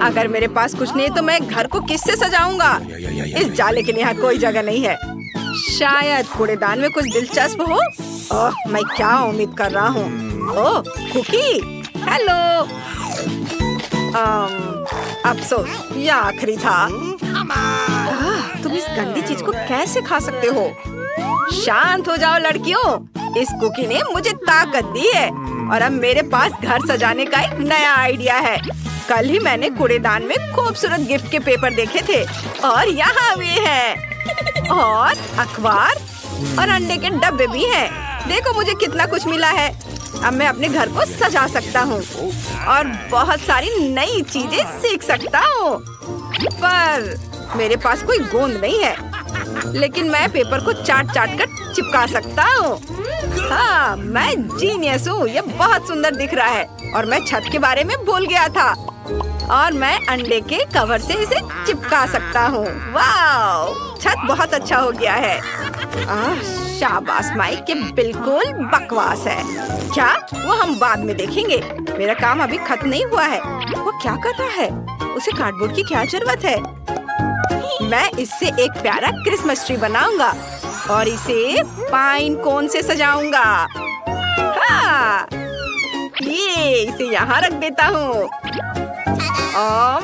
अगर मेरे पास कुछ नहीं तो मैं घर को किससे सजाऊंगा? इस जाले के लिए यहाँ कोई जगह नहीं है। शायद कूड़ेदान में कुछ दिलचस्प हो। ओह, मैं क्या उम्मीद कर रहा हूँ? ओह, कुकी। हेलो। अफसोस, ये आखिरी था। तुम इस गंदी चीज को कैसे खा सकते हो? शांत हो जाओ लड़कियों। इस कुकी ने मुझे ताकत दी है और अब मेरे पास घर सजाने का एक नया आइडिया है। कल ही मैंने कूड़ेदान में खूबसूरत गिफ्ट के पेपर देखे थे और यहाँ भी हैं। और अखबार और अंडे के डब्बे भी हैं। देखो मुझे कितना कुछ मिला है। अब मैं अपने घर को सजा सकता हूँ और बहुत सारी नई चीजें सीख सकता हूँ। पर मेरे पास कोई गोंद नहीं है, लेकिन मैं पेपर को चाट कर चिपका सकता हूँ। हाँ, मैं जीनियस हूँ। ये बहुत सुंदर दिख रहा है और मैं छत के बारे में भूल गया था और मैं अंडे के कवर से इसे चिपका सकता हूँ। वाह, छत बहुत अच्छा हो गया है। शाबाश माइक, ये बिल्कुल बकवास है। क्या? वो हम बाद में देखेंगे। मेरा काम अभी खत्म नहीं हुआ है। वो क्या कर रहा है? उसे कार्डबोर्ड की क्या जरूरत है? मैं इससे एक प्यारा क्रिसमस ट्री बनाऊंगा और इसे पाइन कोन से सजाऊंगा। हाँ, ये इसे यहाँ रख देता हूँ।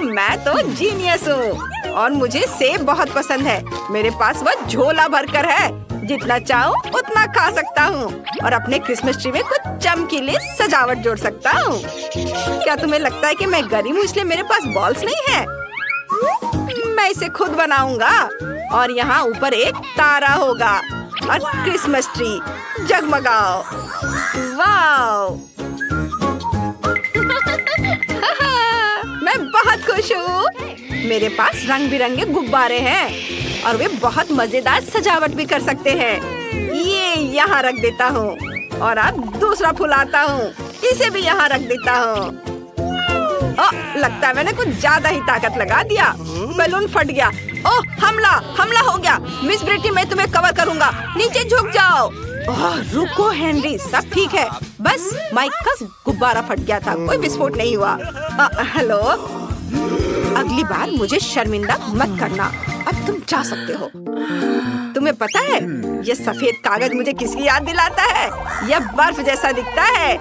मैं तो जीनियस हूँ और मुझे सेब बहुत पसंद है। मेरे पास वह झोला भरकर है। जितना चाहूँ उतना खा सकता हूँ और अपने क्रिसमस ट्री में कुछ चमकीले सजावट जोड़ सकता हूँ। क्या तुम्हें लगता है कि मैं गरीब हूँ इसलिए मेरे पास बॉल्स नहीं है? मैं इसे खुद बनाऊंगा और यहाँ ऊपर एक तारा होगा और क्रिसमस ट्री जगमगाओ। वाओ! मैं बहुत खुश हूँ। मेरे पास रंग बिरंगे गुब्बारे हैं और वे बहुत मजेदार सजावट भी कर सकते हैं। ये यहाँ रख देता हूँ और अब दूसरा फूल आता हूँ। इसे भी यहाँ रख देता हूँ। लगता है मैंने कुछ ज्यादा ही ताकत लगा दिया। बैलून फट गया। ओह, हमला हो गया। मिस ब्रिटी, मैं तुम्हें कवर करूँगा। नीचे झुक जाओ। रुको हेनरी, सब ठीक है। बस माइक का गुब्बारा फट गया था, कोई विस्फोट नहीं हुआ। हेलो, अगली बार मुझे शर्मिंदा मत करना। अब तुम जा सकते हो। तुम्हें पता है ये सफेद कागज मुझे किसकी याद दिलाता है? यह बर्फ जैसा दिखता है।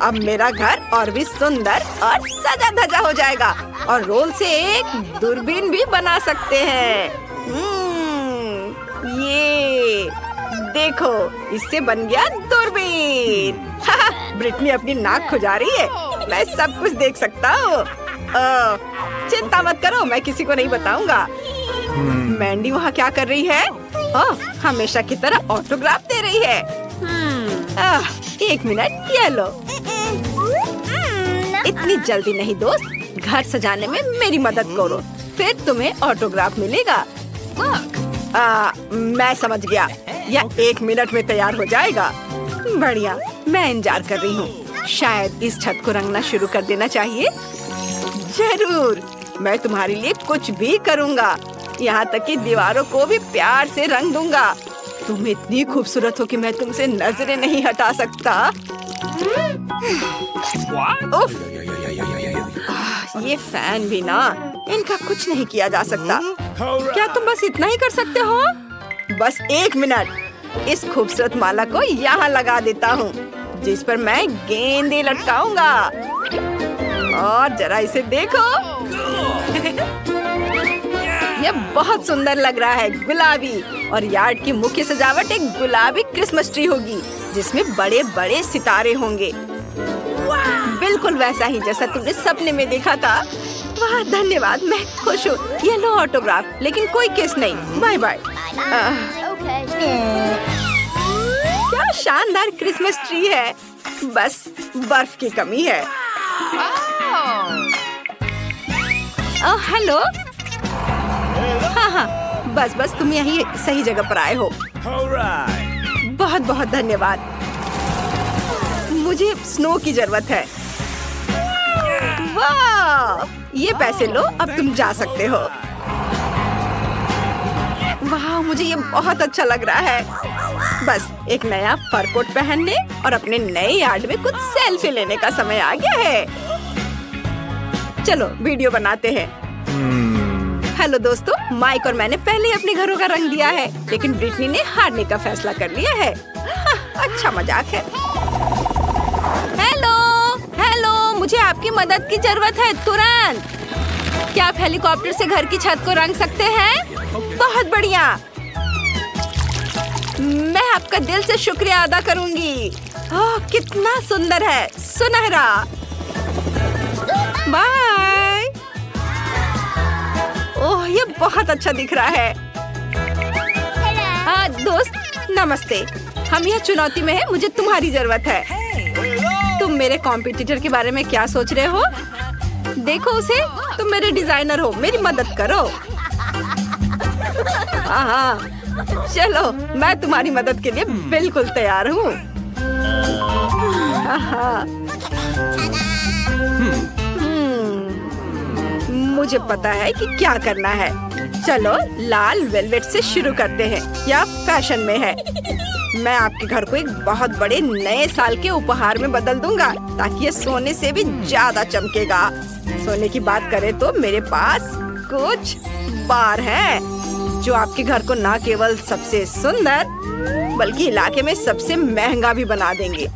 अब मेरा घर और भी सुंदर और सजा धजा हो जाएगा और रोल से एक दूरबीन भी बना सकते हैं। ये देखो, इससे बन गया दूरबीन। ब्रिटनी अपनी नाक खुजा रही है। मैं सब कुछ देख सकता हूँ। चिंता मत करो, मैं किसी को नहीं बताऊंगा। मैंडी वहाँ क्या कर रही है? हमेशा की तरह ऑटोग्राफ दे रही है। एक मिनट, ये लो। इतनी जल्दी नहीं दोस्त, घर सजाने में मेरी मदद करो, फिर तुम्हें ऑटोग्राफ मिलेगा। मैं समझ गया, यह 1 मिनट में तैयार हो जाएगा। बढ़िया, मैं इंतजार कर रही हूँ। शायद इस छत को रंगना शुरू कर देना चाहिए। जरूर, मैं तुम्हारे लिए कुछ भी करूँगा, यहाँ तक कि दीवारों को भी प्यार से रंग दूंगा। तुम इतनी खूबसूरत हो कि मैं तुमसे नजरें नहीं हटा सकता। उफ, ये फैन भी ना, इनका कुछ नहीं किया जा सकता। क्या तुम बस इतना ही कर सकते हो? बस 1 मिनट। इस खूबसूरत माला को यहाँ लगा देता हूँ, जिस पर मैं गेंदें लटकाऊंगा। और जरा इसे देखो। यह बहुत सुंदर लग रहा है, गुलाबी। और यार्ड की मुख्य सजावट एक गुलाबी क्रिसमस ट्री होगी, जिसमें बड़े बड़े सितारे होंगे। बिल्कुल वैसा ही जैसा तुमने सपने में देखा था। वाह, धन्यवाद, मैं खुश हूँ। ये लो ऑटोग्राफ, लेकिन कोई केस नहीं। Bye bye. क्या शानदार क्रिसमस ट्री है, बस बर्फ की कमी है। हेलो। हाँ, बस तुम यही सही जगह पर आए हो। बहुत बहुत धन्यवाद। मुझे स्नो की जरूरत है। वाह, ये पैसे लो, अब तुम जा सकते हो। वाह, मुझे ये बहुत अच्छा लग रहा है। बस एक नया फर कोट पहनने और अपने नए यार्ड में कुछ सेल्फी लेने का समय आ गया है। चलो वीडियो बनाते हैं। हेलो दोस्तों, माइक और मैंने पहले ही अपने घरों का रंग दिया है, लेकिन ब्रिटनी ने हारने का फैसला कर लिया है। अच्छा मजाक है। हेलो हेलो, मुझे आपकी मदद की जरूरत है तुरंत। क्या आप हेलीकॉप्टर से घर की छत को रंग सकते हैं? बहुत बढ़िया, मैं आपका दिल से शुक्रिया अदा करूंगी। ओह, कितना सुंदर है, सुनहरा। बाय। ओह, ये बहुत अच्छा दिख रहा है। दोस्त नमस्ते, हम यह चुनौती में है, मुझे तुम्हारी जरूरत है। तुम मेरे कॉम्पिटिटर के बारे में क्या सोच रहे हो? देखो उसे, तुम मेरे डिजाइनर हो, मेरी मदद करो। हाँ, चलो मैं तुम्हारी मदद के लिए बिल्कुल तैयार हूँ। मुझे पता है कि क्या करना है। चलो लाल वेलवेट से शुरू करते हैं, या फैशन में है। मैं आपके घर को एक बहुत बड़े नए साल के उपहार में बदल दूंगा, ताकि ये सोने से भी ज्यादा चमकेगा। सोने की बात करें तो मेरे पास कुछ बार हैं, जो आपके घर को न केवल सबसे सुंदर बल्कि इलाके में सबसे महंगा भी बना देंगे।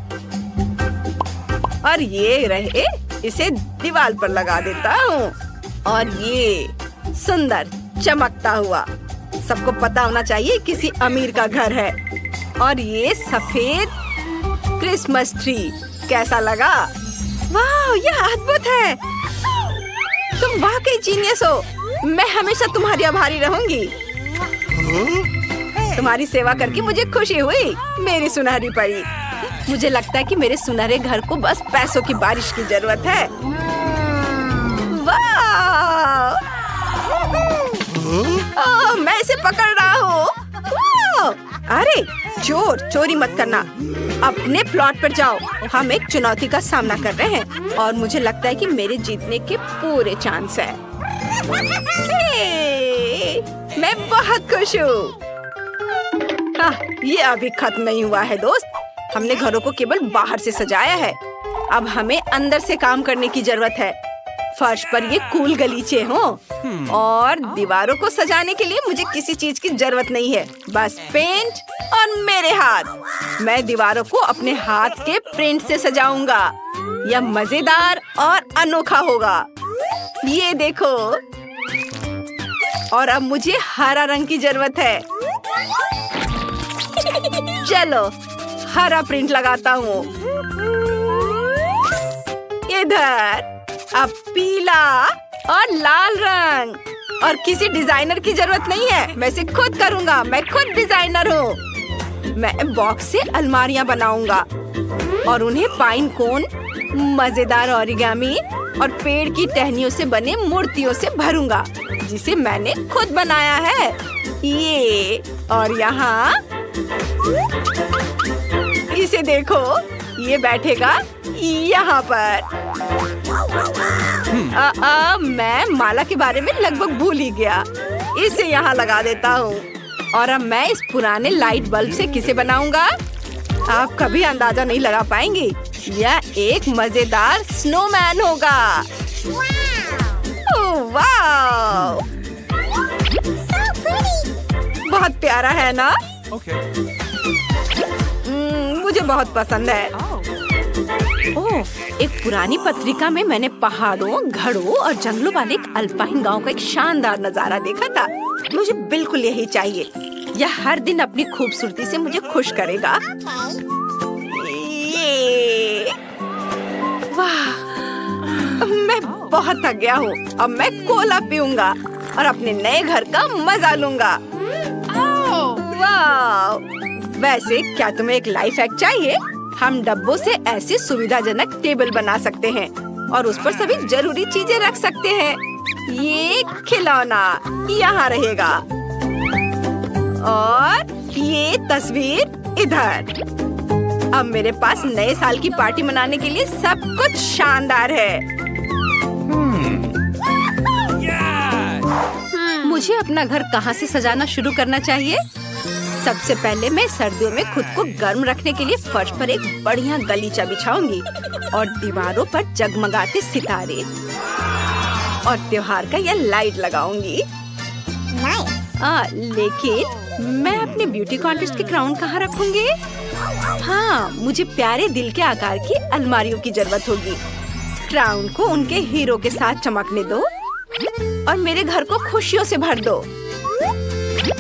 और ये रहे, इसे दीवार पर लगा देता हूँ। और ये सुंदर चमकता हुआ, सबको पता होना चाहिए किसी अमीर का घर है। और ये सफेद क्रिसमस ट्री कैसा लगा? वाह, यह अद्भुत है। तुम वाकई जीनियस हो। मैं हमेशा तुम्हारी आभारी रहूंगी। तुम्हारी सेवा करके मुझे खुशी हुई, मेरी सुनहरी परी। मुझे लगता है कि मेरे सुनहरे घर को बस पैसों की बारिश की जरूरत है। वाह! ओह, मैं इसे पकड़ रहा हूँ। अरे चोर, चोरी मत करना। अपने प्लॉट पर जाओ। हम एक चुनौती का सामना कर रहे हैं और मुझे लगता है कि मेरे जीतने के पूरे चांस है। मैं बहुत खुश हूँ। ये अभी खत्म नहीं हुआ है दोस्त। हमने घरों को केवल बाहर से सजाया है, अब हमें अंदर से काम करने की जरूरत है। फर्श पर ये कूल गलीचे हों और दीवारों को सजाने के लिए मुझे किसी चीज की जरूरत नहीं है, बस पेंट और मेरे हाथ। मैं दीवारों को अपने हाथ के प्रिंट से सजाऊंगा। यह मजेदार और अनोखा होगा। ये देखो। और अब मुझे हरा रंग की जरूरत है। चलो हरा प्रिंट लगाता हूँ। इधर अब पीला और लाल रंग। और किसी डिजाइनर की जरूरत नहीं है, मैं इसे खुद करूँगा। मैं खुद डिजाइनर हूँ। मैं बॉक्स से अलमारियाँ बनाऊंगा और उन्हें पाइन कोन, मजेदार ओरिगामी और पेड़ की टहनियों से बने मूर्तियों से भरूंगा, जिसे मैंने खुद बनाया है। ये और यहाँ इसे देखो, ये बैठेगा यहाँ पर। मैं माला के बारे में लगभग भूल ही गया। इसे यहाँ लगा देता हूँ। और अब मैं इस पुराने लाइट बल्ब से किसे बनाऊंगा? आप कभी अंदाजा नहीं लगा पाएंगे। यह एक मजेदार स्नोमैन होगा। ओह वाह! बहुत प्यारा है ना? मुझे बहुत पसंद है। ओह, एक पुरानी पत्रिका में मैंने पहाड़ों, घड़ों और जंगलों वाले एक अल्पाइन गांव का एक शानदार नजारा देखा था। मुझे बिल्कुल यही चाहिए। यह हर दिन अपनी खूबसूरती से मुझे खुश करेगा। वाह, मैं बहुत थक गया हूँ। अब मैं कोला पीऊंगा और अपने नए घर का मजा लूंगा। वाह! वैसे क्या तुम्हें एक लाइफ हैक चाहिए? हम डब्बों से ऐसी सुविधाजनक टेबल बना सकते हैं और उस पर सभी जरूरी चीजें रख सकते हैं। ये खिलौना यहाँ रहेगा और ये तस्वीर इधर। अब मेरे पास नए साल की पार्टी मनाने के लिए सब कुछ शानदार है। मुझे अपना घर कहाँ से सजाना शुरू करना चाहिए? सबसे पहले मैं सर्दियों में खुद को गर्म रखने के लिए फर्श पर एक बढ़िया गलीचा बिछाऊंगी और दीवारों पर जगमगाते सितारे। और त्योहार का यह लाइट लगाऊंगी। लेकिन मैं अपने ब्यूटी कॉन्टेस्ट के क्राउन कहाँ रखूंगी? हाँ, मुझे प्यारे दिल के आकार की अलमारियों की जरूरत होगी। क्राउन को उनके हीरो के साथ चमकने दो और मेरे घर को खुशियों से भर दो।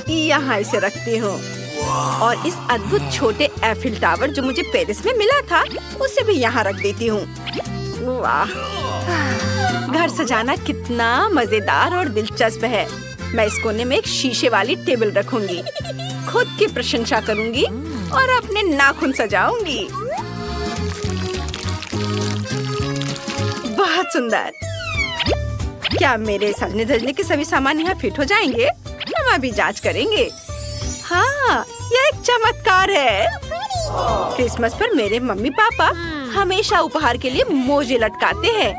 यहाँ इसे रखती हूँ और इस अद्भुत छोटे एफिल टावर जो मुझे पेरिस में मिला था उसे भी यहाँ रख देती हूँ। वाह, घर सजाना कितना मजेदार और दिलचस्प है। मैं इस कोने में एक शीशे वाली टेबल रखूंगी, खुद की प्रशंसा करूंगी और अपने नाखून सजाऊंगी। बहुत सुंदर। क्या मेरे सजने धजने के सभी सामान यहाँ फिट हो जाएंगे? हम अभी जांच करेंगे। हाँ, यह एक चमत्कार है। क्रिसमस पर मेरे मम्मी पापा हमेशा उपहार के लिए मोजे लटकाते हैं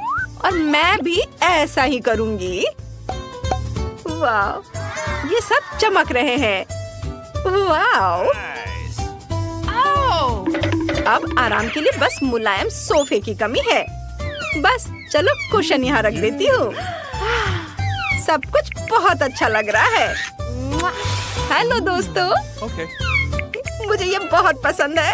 और मैं भी ऐसा ही करूँगी। वाह, ये सब चमक रहे हैं। वाह! अब आराम के लिए बस मुलायम सोफे की कमी है। बस चलो कुशन यहाँ रख देती हूँ। सब कुछ बहुत अच्छा लग रहा है। हेलो दोस्तों, मुझे ये बहुत पसंद है।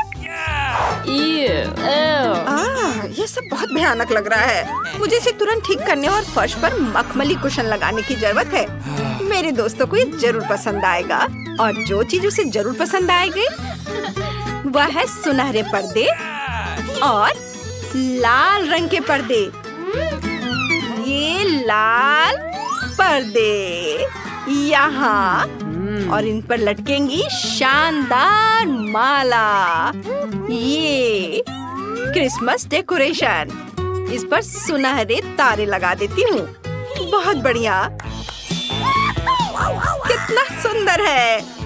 ये सब बहुत भयानक लग रहा है। मुझे इसे तुरंत ठीक करने और फर्श पर मखमली कुशन लगाने की जरूरत है। मेरे दोस्तों को ये जरूर पसंद आएगा और जो चीज उसे जरूर पसंद आएगी वह है सुनहरे पर्दे और लाल रंग के पर्दे। ये लाल पर्दे यहाँ और इन पर लटकेंगी शानदार माला। ये क्रिसमस डेकोरेशन। इस पर सुनहरे तारे लगा देती हूँ। बहुत बढ़िया, कितना सुंदर है।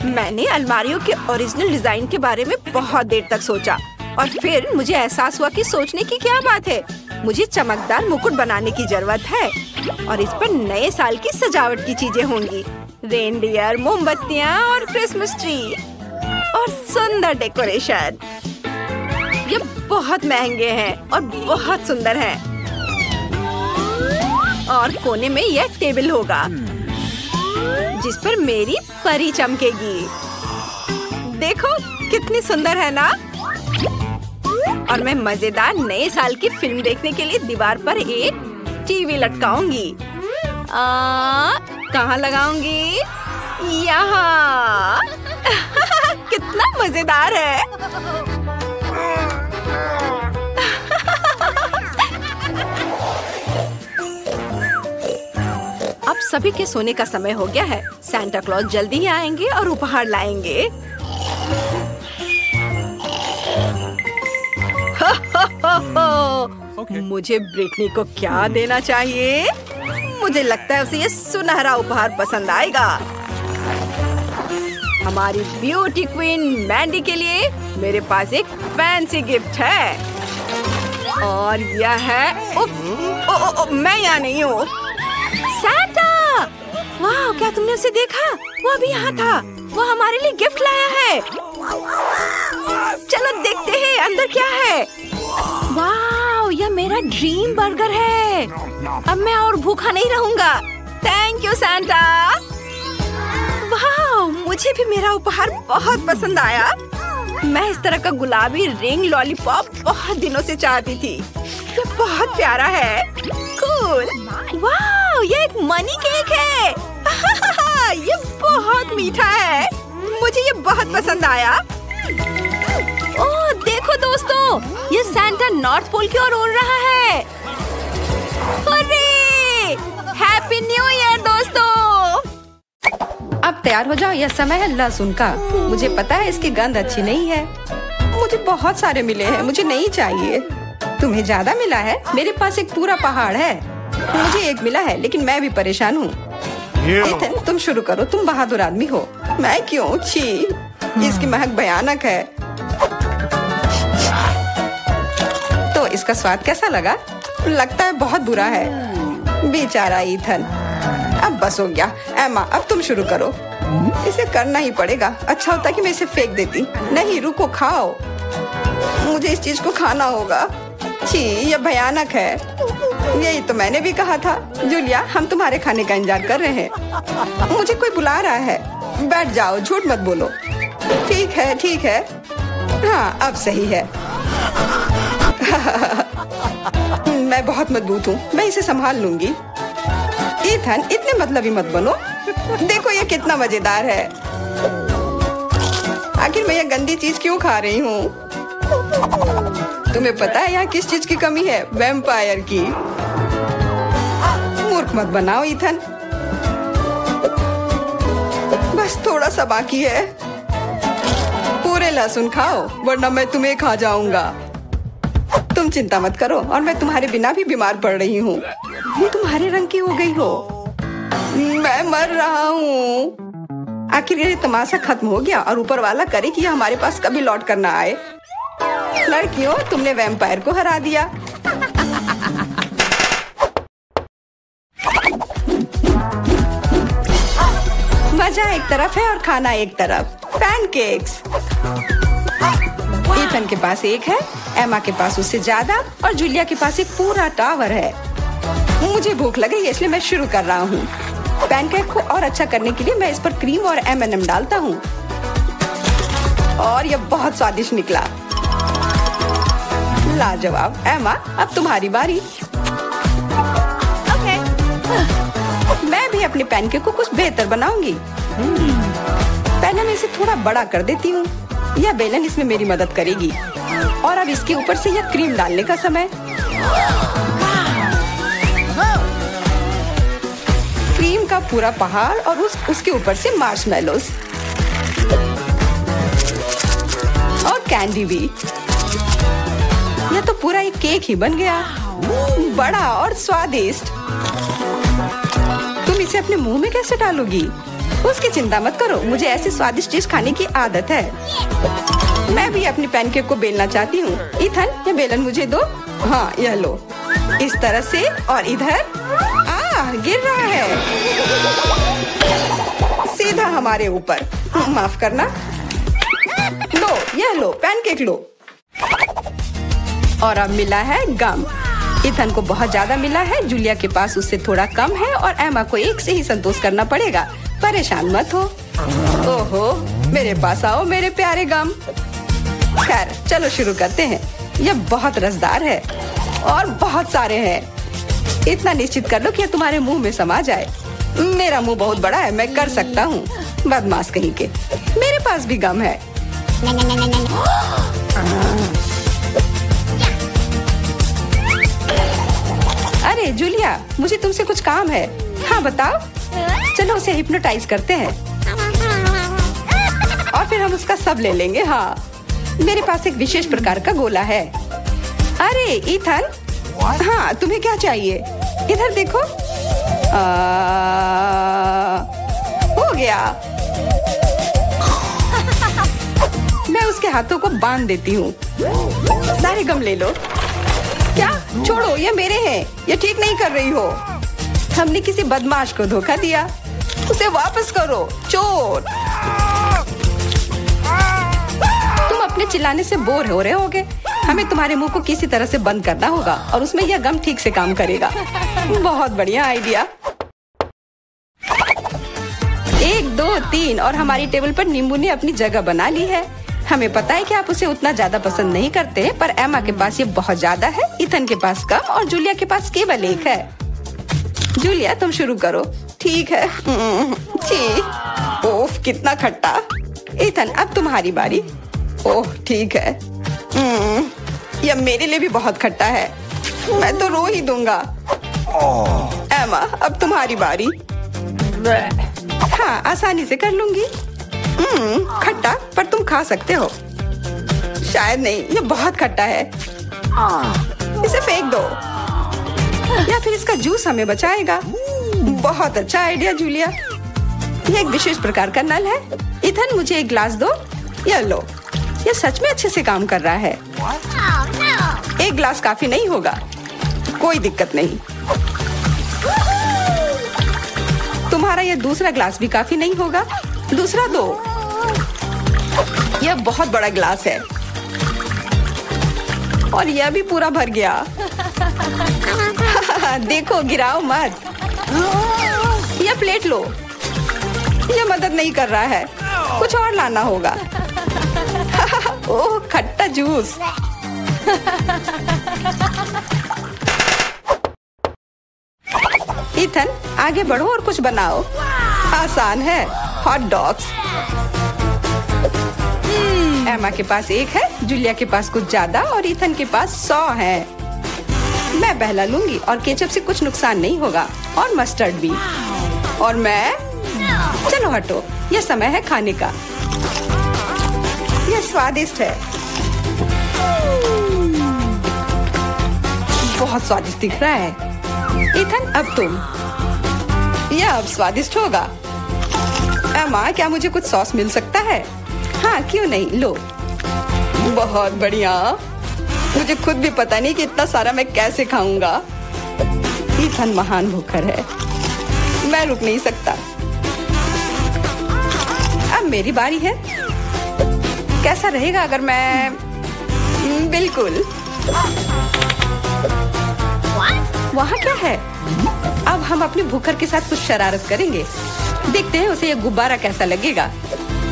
मैंने अलमारियों के ओरिजिनल डिजाइन के बारे में बहुत देर तक सोचा और फिर मुझे एहसास हुआ कि सोचने की क्या बात है। मुझे चमकदार मुकुट बनाने की जरूरत है और इस पर नए साल की सजावट की चीजें होंगी। रेनडियर, मोमबत्तियाँ और क्रिसमस ट्री और सुंदर डेकोरेशन। ये बहुत महंगे हैं और बहुत सुंदर हैं। और कोने में यह टेबल होगा जिस पर मेरी परी चमकेगी। देखो कितनी सुंदर है ना। और मैं मजेदार नए साल की फिल्म देखने के लिए दीवार पर एक टीवी लटकाऊंगी। कहाँ लगाऊंगी? यहाँ। कितना मजेदार है। अब सभी के सोने का समय हो गया है। सांता क्लॉज जल्दी ही आएंगे और उपहार लाएंगे। मुझे ब्रिटनी को क्या देना चाहिए? मुझे लगता है उसे ये सुनहरा उपहार पसंद आएगा। हमारी ब्यूटी क्वीन मैंडी के लिए मेरे पास एक फैंसी गिफ्ट है और यह है मैं यहाँ नहीं हूँ। सांता! वाह, क्या तुमने उसे देखा? वो अभी यहाँ था। वो हमारे लिए गिफ्ट लाया है। चलो देखते हैं अंदर क्या है। वाह, यह मेरा ड्रीम बर्गर है। अब मैं और भूखा नहीं रहूँगा। Thank you Santa. वाह, मुझे भी मेरा उपहार बहुत पसंद आया। मैं इस तरह का गुलाबी रिंग लॉलीपॉप बहुत दिनों से चाहती थी। ये बहुत प्यारा है। कूल। वाह, ये एक मनी केक है। ये बहुत मीठा है। मुझे ये बहुत पसंद आया। ओह देखो दोस्तों, ये सांता नॉर्थ पोल की ओर उड़ रहा है। अरे, हैप्पी न्यू ईयर दोस्तों। अब तैयार हो जाओ, यह समय है लहसुन का। मुझे पता है इसकी गंध अच्छी नहीं है। मुझे बहुत सारे मिले हैं, मुझे नहीं चाहिए। तुम्हें ज्यादा मिला है? मेरे पास एक पूरा पहाड़ है। मुझे एक मिला है, लेकिन मैं भी परेशान हूँ। एथन, तुम शुरू करो, तुम बहादुर आदमी हो। मैं क्यों? छी, इसकी महक भयानक है। तो इसका स्वाद कैसा लगा? लगता है बहुत बुरा है। बेचारा ईथन। अब बस हो गया। एमा, अब तुम शुरू करो। इसे करना ही पड़ेगा। अच्छा होता कि मैं इसे फेंक देती। नहीं, रुको, खाओ। मुझे इस चीज को खाना होगा। छी, यह भयानक है। यही तो मैंने भी कहा था। जूलिया, हम तुम्हारे खाने का इंतजार कर रहे हैं। मुझे कोई बुला रहा है। बैठ जाओ, झूठ मत बोलो। ठीक है, ठीक है। हाँ, अब सही है। मैं बहुत मजबूत हूँ, मैं इसे संभाल लूंगी। ईथन, इतने मतलबी मत बनो। देखो ये कितना मजेदार है। आखिर मैं ये गंदी चीज क्यों खा रही हूँ? तुम्हें पता है यहाँ किस चीज की कमी है? वैम्पायर की। मूर्ख मत बनाओ ईथन। बस थोड़ा सा बाकी है। पूरे लहसुन खाओ, वरना मैं तुम्हें खा जाऊंगा। तुम चिंता मत करो, और मैं तुम्हारे बिना भी बीमार पड़ रही हूँ। तुम्हारे रंग की हो गई हो। मैं मर रहा हूँ। आखिर ये तमाशा खत्म हो गया, और ऊपर वाला करे कि हमारे पास कभी लौट कर ना आए। लड़कियों, तुमने वैम्पायर को हरा दिया। मजा एक तरफ है और खाना एक तरफ। पैनकेक्स। ईथन के पास एक है, एमा के पास उससे ज्यादा, और जूलिया के पास एक पूरा टावर है। मुझे भूख लगी है, इसलिए मैं शुरू कर रहा हूँ। पैनकेक को और अच्छा करने के लिए मैं इस पर क्रीम और M&M डालता हूँ, और यह बहुत स्वादिष्ट निकला। लाजवाब। एमा, अब तुम्हारी बारी। ओके। मैं भी अपने पैनकेक को कुछ बेहतर बनाऊंगी। पहले मैं इसे थोड़ा बड़ा कर देती हूँ। यह बेलन इसमें मेरी मदद करेगी। और अब इसके ऊपर से यह क्रीम डालने का समय। क्रीम का पूरा पहाड़, और उसके ऊपर से मार्शमेलोस और कैंडी भी। यह तो पूरा एक केक ही बन गया, बड़ा और स्वादिष्ट। तुम इसे अपने मुंह में कैसे डालोगी? उसकी चिंता मत करो, मुझे ऐसी स्वादिष्ट चीज खाने की आदत है। मैं भी अपनी पैनकेक को बेलना चाहती हूँ। ईथन, ये बेलन मुझे दो। हाँ, यह लो। इस तरह से, और इधर। गिर रहा है सीधा हमारे ऊपर। माफ करना। लो, यह लो, पैनकेक लो। और अब मिला है गम। ईथन को बहुत ज्यादा मिला है, जूलिया के पास उससे थोड़ा कम है, और एमा को एक से ही संतोष करना पड़ेगा। परेशान मत हो। ओहो, मेरे पास आओ मेरे प्यारे गम। खैर, चलो शुरू करते हैं। यह बहुत रसदार है, और बहुत सारे हैं। इतना निश्चित कर लो कि यह तुम्हारे मुंह में समा जाए। मेरा मुंह बहुत बड़ा है, मैं कर सकता हूँ। बदमाश कहीं के। मेरे पास भी गम है। अरे जूलिया, मुझे तुमसे कुछ काम है। हाँ बताओ। चलो उसे हिप्नोटाइज करते हैं, और फिर हम उसका सब ले लेंगे। हाँ, मेरे पास एक विशेष प्रकार का गोला है। अरे ईथन, हाँ तुम्हें क्या चाहिए? इधर देखो। हो गया। मैं उसके हाथों को बांध देती हूँ। सारे गम ले लो। क्या? छोड़ो, ये मेरे हैं। ये ठीक नहीं कर रही हो। हमने किसी बदमाश को धोखा दिया। उसे वापस करो, चोर। तुम अपने चिल्लाने से बोर हो रहे होगे। हमें तुम्हारे मुंह को किसी तरह से बंद करना होगा, और उसमें यह गम ठीक से काम करेगा। बहुत बढ़िया आइडिया। 1, 2, 3, और हमारी टेबल पर नींबू ने अपनी जगह बना ली है। हमें पता है कि आप उसे उतना ज्यादा पसंद नहीं करते, पर एमा के पास ये बहुत ज्यादा है, ईथन के पास कम, और जूलिया के पास केवल एक है। जूलिया, तुम शुरू करो। ठीक है। ओह, कितना खट्टा। ईथन, अब तुम्हारी बारी। ओह, ठीक है। यह मेरे लिए भी बहुत खट्टा है। मैं तो रो ही दूंगा। एमा, अब तुम्हारी बारी। हाँ, आसानी से कर लूंगी। खट्टा, पर तुम खा सकते हो। शायद नहीं, ये बहुत खट्टा है। इसे फेंक दो, या फिर इसका जूस हमें बचाएगा। बहुत अच्छा आइडिया जूलिया। यह एक विशेष प्रकार का नल है। ईथन, मुझे एक ग्लास दो। यह लो। यह सच में अच्छे से काम कर रहा है। एक ग्लास काफी नहीं होगा। कोई दिक्कत नहीं। तुम्हारा यह दूसरा ग्लास भी काफी नहीं होगा। दूसरा दो। यह बहुत बड़ा ग्लास है, और यह भी पूरा भर गया। देखो, गिराओ मत। यह प्लेट लो। यह मदद नहीं कर रहा है, कुछ और लाना होगा। ओह, खट्टा जूस। इथन, आगे बढ़ो और कुछ बनाओ। आसान है, हॉट डॉग्स। एमा के पास 1 है, जूलिया के पास कुछ ज्यादा और इथन के पास 100 है। मैं पहला लूंगी और केचप से कुछ नुकसान नहीं होगा, और मस्टर्ड भी। और मैं, चलो हटो, यह समय है खाने का। यह स्वादिष्ट है, बहुत स्वादिष्ट दिख रहा है। इथन, अब तुम। यह अब स्वादिष्ट होगा। एमा, क्या मुझे कुछ सॉस मिल सकता है? हाँ, क्यों नहीं, लो। बहुत बढ़िया। मुझे खुद भी पता नहीं कि इतना सारा मैं कैसे खाऊंगा। इथन महान भूखर है, मैं रुक नहीं सकता। अब मेरी बारी है। कैसा रहेगा अगर मैं, बिल्कुल। वहाँ क्या है? अब हम अपने भूखर के साथ कुछ शरारत करेंगे। देखते हैं उसे यह गुब्बारा कैसा लगेगा।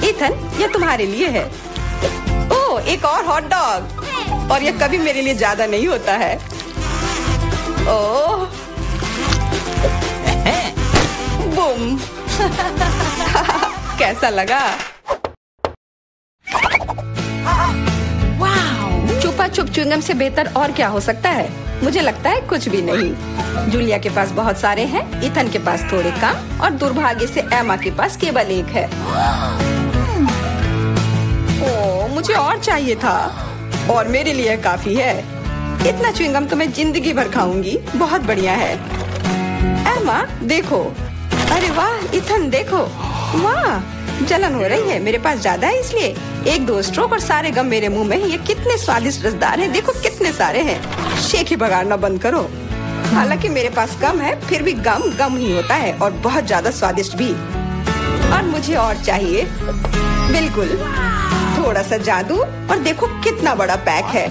इथन, यह तुम्हारे लिए है। ओह, एक और हॉट डॉग। और यह कभी मेरे लिए ज्यादा नहीं होता है। ओह, बूम। कैसा लगा? चुपा चुप च्युइंगम से बेहतर और क्या हो सकता है? मुझे लगता है कुछ भी नहीं। जूलिया के पास बहुत सारे हैं, इथन के पास थोड़े कम, और दुर्भाग्य से एमा के पास केवल 1 है। ओह, मुझे और चाहिए था, और मेरे लिए काफी है। इतना च्युइंगम तो मैं जिंदगी भर खाऊंगी। बहुत बढ़िया है। एमा, देखो। अरे वाह, इथन देखो। वाह, जलन हो रही है। मेरे पास ज्यादा है, इसलिए 1-2 स्ट्रोक और सारे गम मेरे मुंह में। ये कितने स्वादिष्ट रसदार हैं। देखो कितने सारे हैं। शेख ही बगाड़ना बंद करो। हालांकि मेरे पास कम है, फिर भी गम गम ही होता है, और बहुत ज्यादा स्वादिष्ट भी। और मुझे और चाहिए। बिल्कुल, थोड़ा सा जादू, और देखो कितना बड़ा पैक है।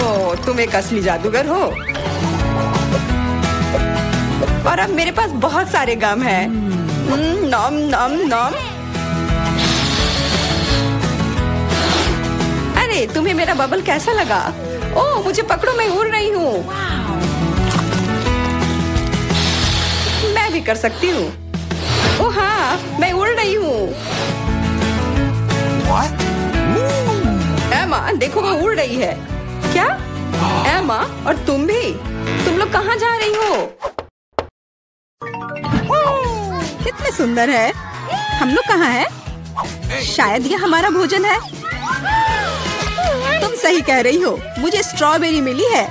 ओह, तुम एक असली जादूगर हो। और अब मेरे पास बहुत सारे गम हैं। नॉम नॉम नॉम। अरे, तुम्हें मेरा बबल कैसा लगा? ओह, मुझे पकड़ो, मैं उड़ रही हूँ। मैं भी कर सकती हूँ। ओह हाँ, मैं उड़ रही हूँ। एमा, देखो वो उड़ रही है। क्या? एमा, और तुम भी? तुम लोग कहाँ जा रही हो? कितने सुंदर है। हम लोग कहाँ हैं? शायद ये हमारा भोजन है। तुम सही कह रही हो, मुझे स्ट्रॉबेरी मिली है।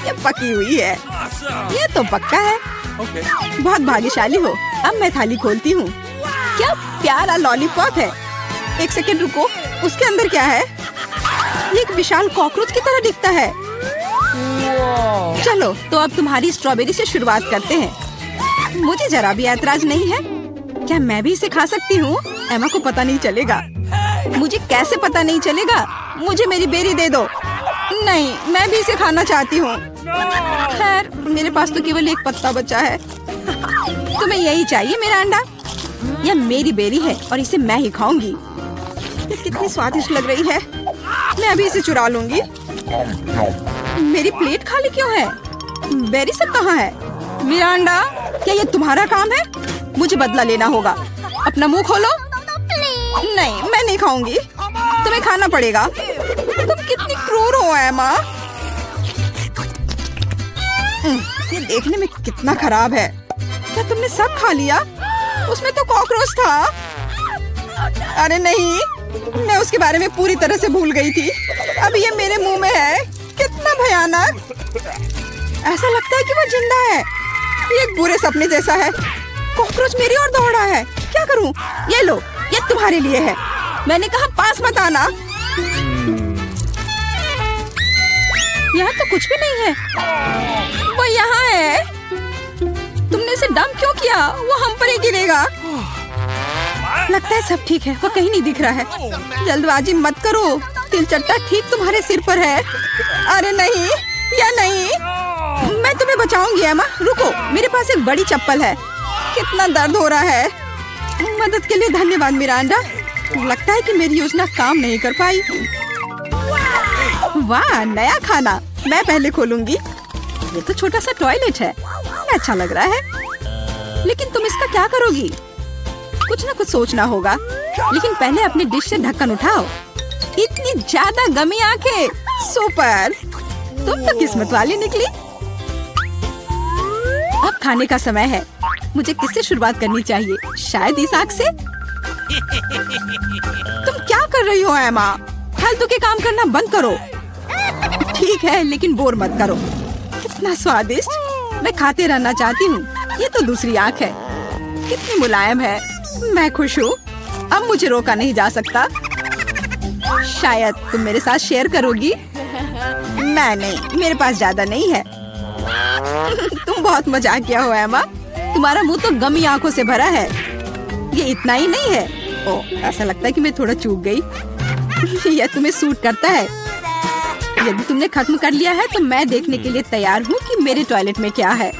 ये पकी हुई है। ये तो पक्का है। बहुत भाग्यशाली हो। अब मैं थाली खोलती हूँ। क्या प्यारा लॉलीपॉप है। 1 सेकंड रुको, उसके अंदर क्या है? ये एक विशाल कॉकरोच की तरह दिखता है। चलो, तो अब तुम्हारी स्ट्रॉबेरी से शुरुआत करते हैं। मुझे जरा भी ऐतराज नहीं है। क्या मैं भी इसे खा सकती हूँ? एमा को पता नहीं चलेगा। मुझे कैसे पता नहीं चलेगा? मुझे मेरी बेरी दे दो। नहीं, मैं भी इसे खाना चाहती हूँ। खैर, मेरे पास तो केवल 1 पत्ता बचा है। तुम्हें यही चाहिए मेरा अंडा? यह मेरी बेरी है और इसे मैं ही खाऊंगी। ये कितनी स्वादिष्ट लग रही है। मैं अभी इसे चुरा लूंगी। मेरी प्लेट खाली क्यों है? बेरी सब कहाँ है? मेरा अंडा, क्या ये तुम्हारा काम है? मुझे बदला लेना होगा। अपना मुंह खोलो। नहीं, मैं नहीं खाऊंगी। तुम्हें खाना पड़ेगा। तुम कितनी क्रूर हो एमा। ये देखने में कितना खराब है। क्या तुमने सब खा लिया? उसमें तो कॉकरोच था। अरे नहीं, मैं उसके बारे में पूरी तरह से भूल गई थी। अब ये मेरे मुंह में है। कितना भयानक। ऐसा लगता है कि वो जिंदा है। ये एक बुरे सपने जैसा है। कॉकरोच मेरी ओर दौड़ा है। क्या करूं? ये लो, ये तुम्हारे लिए है। मैंने कहा पास मत आना। यहाँ तो कुछ भी नहीं है। वो यहाँ है। तुमने इसे डंप क्यों किया? वो हम पर ही गिरेगा। लगता है सब ठीक है। वो कहीं नहीं दिख रहा है। जल्दबाजी मत करो। तिलचट्टा ठीक तुम्हारे सिर पर है। अरे नहीं, या नहीं। रुकिए एमा, रुको, मेरे पास एक बड़ी चप्पल है। कितना दर्द हो रहा है। मदद के लिए धन्यवाद मिरांडा। लगता है कि मेरी योजना काम नहीं कर पाई। वाह, नया खाना। मैं पहले खोलूंगी। ये तो छोटा सा टॉयलेट है, अच्छा लग रहा है। लेकिन तुम इसका क्या करोगी? कुछ ना कुछ सोचना होगा। लेकिन पहले अपनी डिश से ढक्कन उठाओ। इतनी ज्यादा गमी आंखें, सुपर। तुम तो किस्मत वाली निकली। अब खाने का समय है। मुझे किससे शुरुआत करनी चाहिए? शायद इस आग से। तुम क्या कर रही हो एमा? फालतू के काम करना बंद करो। ठीक है, लेकिन बोर मत करो। इतना स्वादिष्ट, मैं खाते रहना चाहती हूँ। ये तो दूसरी आंख है, कितनी मुलायम है। मैं खुश हूँ। अब मुझे रोका नहीं जा सकता। शायद तुम मेरे साथ शेयर करोगी। मैं नहीं, मेरे पास ज्यादा नहीं है। तुम बहुत मजाकिया हो एमा। तुम्हारा मुंह तो गमी आंखों से भरा है। ये इतना ही नहीं है। ओह, ऐसा लगता है कि मैं थोड़ा चूक गई। यह तुम्हें सूट करता है। यदि तुमने खत्म कर लिया है तो मैं देखने के लिए तैयार हूँ कि मेरे टॉयलेट में क्या है।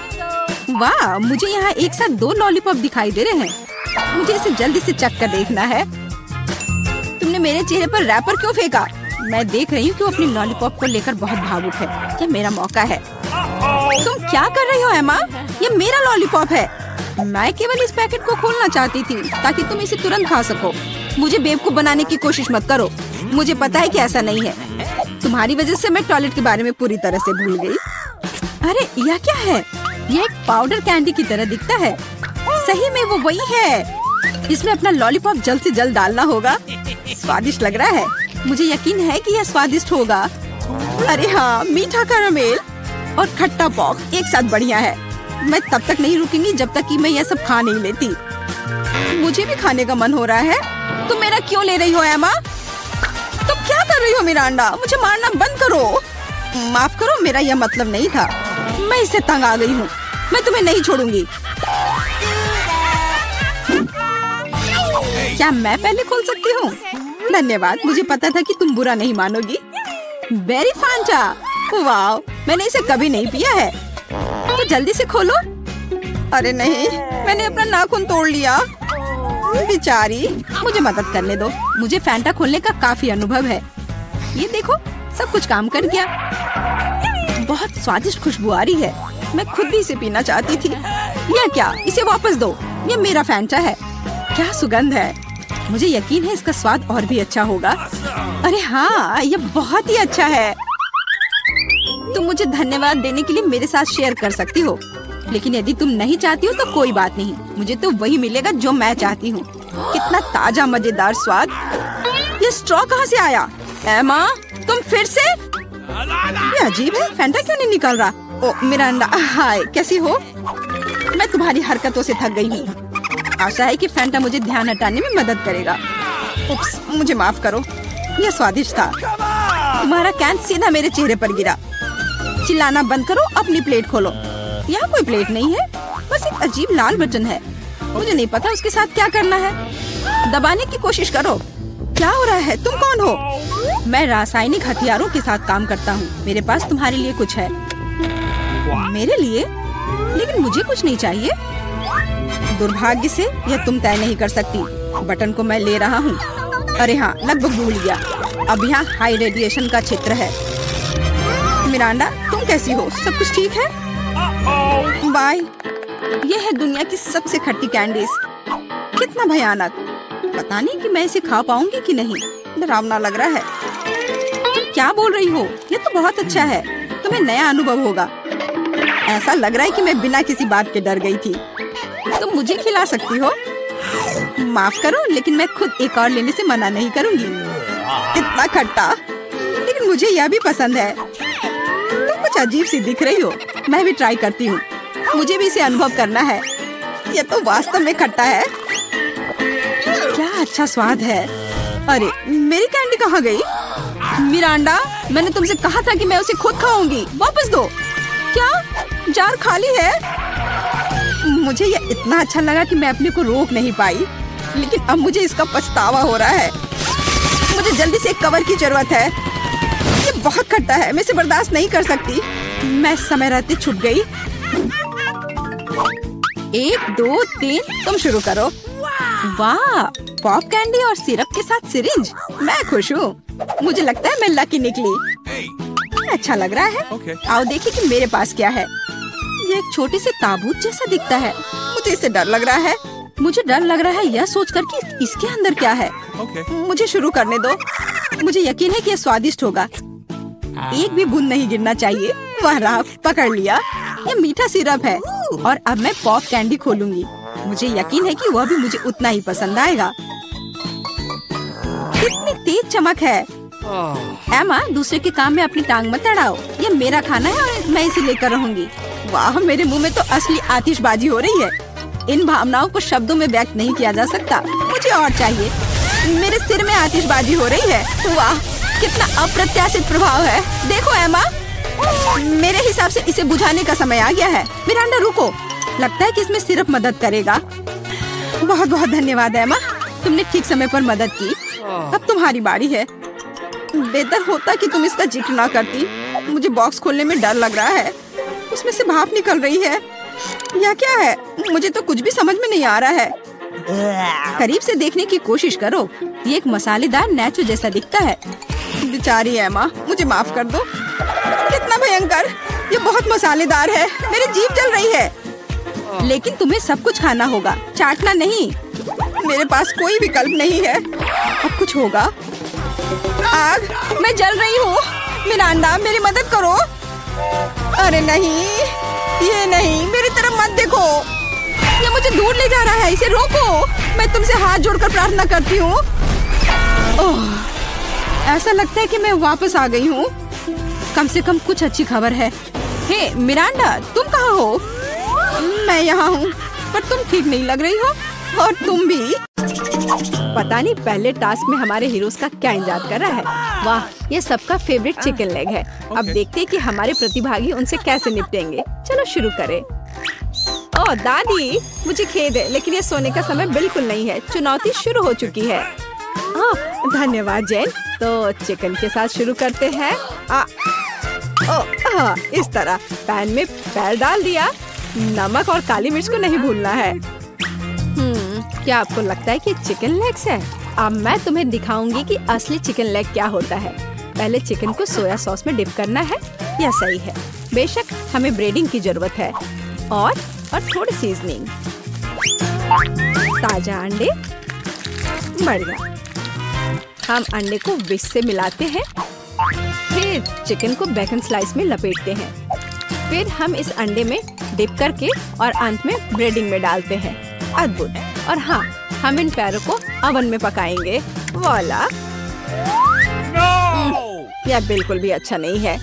वाह, मुझे यहाँ एक साथ 2 लॉलीपॉप दिखाई दे रहे हैं। मुझे इसे जल्दी से चख कर देखना है। तुमने मेरे चेहरे पर रैपर क्यों फेंका? मैं देख रही हूँ कि वो अपनी लॉलीपॉप को लेकर बहुत भावुक है। यह मेरा मौका है। तुम क्या कर रही हो एमा? ये मेरा लॉलीपॉप है। मैं केवल इस पैकेट को खोलना चाहती थी ताकि तुम इसे तुरंत खा सको। मुझे बेवकूफ बनाने की कोशिश मत करो। मुझे पता है कि ऐसा नहीं है। तुम्हारी वजह से मैं टॉयलेट के बारे में पूरी तरह से भूल गई। अरे यह क्या है? यह एक पाउडर कैंडी की तरह दिखता है। सही में वो वही है। इसमें अपना लॉलीपॉप जल्द से जल्द डालना होगा। स्वादिष्ट लग रहा है। मुझे यकीन है कि यह स्वादिष्ट होगा। अरे हाँ, मीठा कैरामेल और खट्टा पॉप एक साथ बढ़िया है। मैं तब तक नहीं रुकूंगी जब तक कि मैं यह सब खा नहीं लेती। मुझे भी खाने का मन हो रहा है। तुम मेरा क्यों ले रही हो एमा? तुम क्या कर रही हो मिरांडा? मुझे मारना बंद करो। माफ करो, मेरा यह मतलब नहीं था। मैं इससे तंग आ गई हूँ। मैं तुम्हें नहीं छोड़ूंगी। क्या मैं पहले खोल सकती हूँ? धन्यवाद, मुझे पता था कि तुम बुरा नहीं मानोगी। बेरी फांटा, वाह, मैंने इसे कभी नहीं पिया है। तो जल्दी से खोलो। अरे नहीं, मैंने अपना नाखून तोड़ लिया। बेचारी, मुझे मदद करने दो। मुझे फैंटा खोलने का काफी अनुभव है। ये देखो, सब कुछ काम कर गया। बहुत स्वादिष्ट खुशबू आ रही है। मैं खुद भी इसे पीना चाहती थी। यह क्या? इसे वापस दो। ये मेरा फैंटा है। क्या सुगंध है। मुझे यकीन है इसका स्वाद और भी अच्छा होगा। अरे हाँ, ये बहुत ही अच्छा है। तुम मुझे धन्यवाद देने के लिए मेरे साथ शेयर कर सकती हो। लेकिन यदि तुम नहीं चाहती हो तो कोई बात नहीं। मुझे तो वही मिलेगा जो मैं चाहती हूँ। कितना ताजा मजेदार स्वाद। ये स्ट्रॉ कहाँ से आया? एमा, तुम फिर से? ये अजीब है। फैंटा क्यों नहीं निकल रहा? ओ मिरांडा, हाय, कैसी हो? मैं तुम्हारी हरकतों से थक गई हूँ। आशा है कि फैंटा मुझे ध्यान हटाने में मदद करेगा। उप्स, मुझे माफ करो। यह स्वादिष्ट था। तुम्हारा कैन सीधा मेरे चेहरे पर गिरा। चिल्लाना बंद करो, अपनी प्लेट खोलो। यहाँ कोई प्लेट नहीं है, बस एक अजीब लाल बटन है। मुझे नहीं पता उसके साथ क्या करना है। दबाने की कोशिश करो। क्या हो रहा है? तुम कौन हो? मैं रासायनिक हथियारों के साथ काम करता हूँ। मेरे पास तुम्हारे लिए कुछ है। मेरे लिए? लेकिन मुझे कुछ नहीं चाहिए। दुर्भाग्य से यह तुम तय नहीं कर सकती। बटन को मैं ले रहा हूँ। अरे हाँ, लगभग भूल गया। अब यहाँ हाई रेडिएशन का क्षेत्र है। मिरांडा, तुम कैसी हो? सब कुछ ठीक है? बाय। यह है दुनिया की सबसे खट्टी कैंडीज। कितना भयानक। पता नहीं कि मैं इसे खा पाऊंगी कि नहीं। डरावना लग रहा है। तुम क्या बोल रही हो? ये तो बहुत अच्छा है। तुम्हें नया अनुभव होगा। ऐसा लग रहा है कि मैं बिना किसी बात के डर गई थी। तुम मुझे खिला सकती हो। माफ करो, लेकिन मैं खुद एक और लेने से मना नहीं करूंगी। कितना खट्टा, लेकिन मुझे यह भी पसंद है। तुम कुछ अजीब सी दिख रही हो। मैं भी ट्राई करती हूँ। मुझे भी इसे अनुभव करना है। यह तो वास्तव में खट्टा है। क्या अच्छा स्वाद है। अरे, मेरी कैंडी कहाँ गई? मिरांडा, मैंने तुमसे कहा था कि मैं उसे खुद खाऊंगी। वापस दो। क्या जार खाली है? मुझे यह इतना अच्छा लगा कि मैं अपने को रोक नहीं पाई। लेकिन अब मुझे इसका पछतावा हो रहा है। मुझे जल्दी से एक कवर की जरूरत है। ये बहुत खट्टा है, मैं इसे बर्दाश्त नहीं कर सकती। मैं समय रहते छुप गई। 1 2 3 तुम शुरू करो। वाह, पॉप कैंडी और सिरप के साथ सिरिंज। मैं खुश हूँ। मुझे लगता है मैं लकी निकली। अच्छा लग रहा है। आओ देखिए कि मेरे पास क्या है। ये एक छोटी सी ताबूत जैसा दिखता है। मुझे इससे डर लग रहा है। मुझे डर लग रहा है यह सोचकर कि इसके अंदर क्या है। मुझे शुरू करने दो। मुझे यकीन है कि यह स्वादिष्ट होगा। एक भी बूंद नहीं गिरना चाहिए। वह रहा, पकड़ लिया। यह मीठा सिरप है और अब मैं पॉप कैंडी खोलूंगी। मुझे यकीन है कि वह भी मुझे उतना ही पसंद आएगा। कितनी तेज चमक है। एमा, दूसरे के काम में अपनी टांग मत अड़ाओ। ये मेरा खाना है और मैं इसे लेकर रहूंगी। वाह, मेरे मुंह में तो असली आतिशबाजी हो रही है। इन भावनाओं को शब्दों में व्यक्त नहीं किया जा सकता। मुझे और चाहिए। मेरे सिर में आतिशबाजी हो रही है। वाह, कितना अप्रत्याशित प्रभाव है। देखो एमा, मेरे हिसाब से इसे बुझाने का समय आ गया है। मिरांडा रुको, लगता है कि इसमें सिर्फ मदद करेगा। बहुत बहुत धन्यवाद एमा, तुमने ठीक समय पर मदद की। अब तुम्हारी बारी है। बेहतर होता कि तुम इसका जिक्र ना करती। मुझे बॉक्स खोलने में डर लग रहा है। उसमें से भाप निकल रही है। यह क्या है? मुझे तो कुछ भी समझ में नहीं आ रहा है। करीब से देखने की कोशिश करो। ये एक मसालेदार नेचो जैसा दिखता है। बेचारी एमा, मुझे माफ कर दो। कितना भयंकर! ये बहुत मसालेदार है। मेरी जीभ जल रही है। लेकिन तुम्हें सब कुछ खाना होगा, चाटना नहीं। मेरे पास कोई विकल्प नहीं है। अब कुछ होगा। आग, मैं जल रही हूँ। मिरांडा, मेरी मदद करो। अरे नहीं, ये नहीं, मेरी तरफ मत देखो। ये मुझे दूर ले जा रहा है। इसे रोको। मैं तुमसे हाथ जोड़कर प्रार्थना करती हूँ। ऐसा लगता है कि मैं वापस आ गई हूँ। कम से कम कुछ अच्छी खबर है। हे मिरांडा, तुम कहाँ हो? मैं यहाँ हूँ, पर तुम ठीक नहीं लग रही हो। और तुम भी। पता नहीं पहले टास्क में हमारे हीरोज का क्या इंतजार कर रहा है। वाह, ये सबका फेवरेट चिकन लेग है। अब देखते हैं कि हमारे प्रतिभागी उनसे कैसे निपटेंगे। चलो शुरू करें। ओह दादी, मुझे खेद है, लेकिन ये सोने का समय बिल्कुल नहीं है। चुनौती शुरू हो चुकी है। धन्यवाद जैन। तो चिकन के साथ शुरू करते हैं। इस तरह पैन में पैर डाल दिया। नमक और काली मिर्च को नहीं भूलना है। क्या आपको लगता है कि चिकन लेग्स है? अब मैं तुम्हें दिखाऊंगी कि असली चिकन लेग क्या होता है। पहले चिकन को सोया सॉस में डिप करना है। यह सही है। बेशक हमें ब्रेडिंग की जरूरत है और थोड़ी सीजनिंग। ताजा अंडे, बढ़िया। हम अंडे को विस्क से मिलाते हैं। फिर चिकन को बेकन स्लाइस में लपेटते हैं। फिर हम इस अंडे में डिप करके और अंत में ब्रेडिंग में डालते हैं। अद्भुत। और हाँ, हम इन पैरों को ओवन में पकाएंगे। वाला, यह बिल्कुल भी अच्छा नहीं है।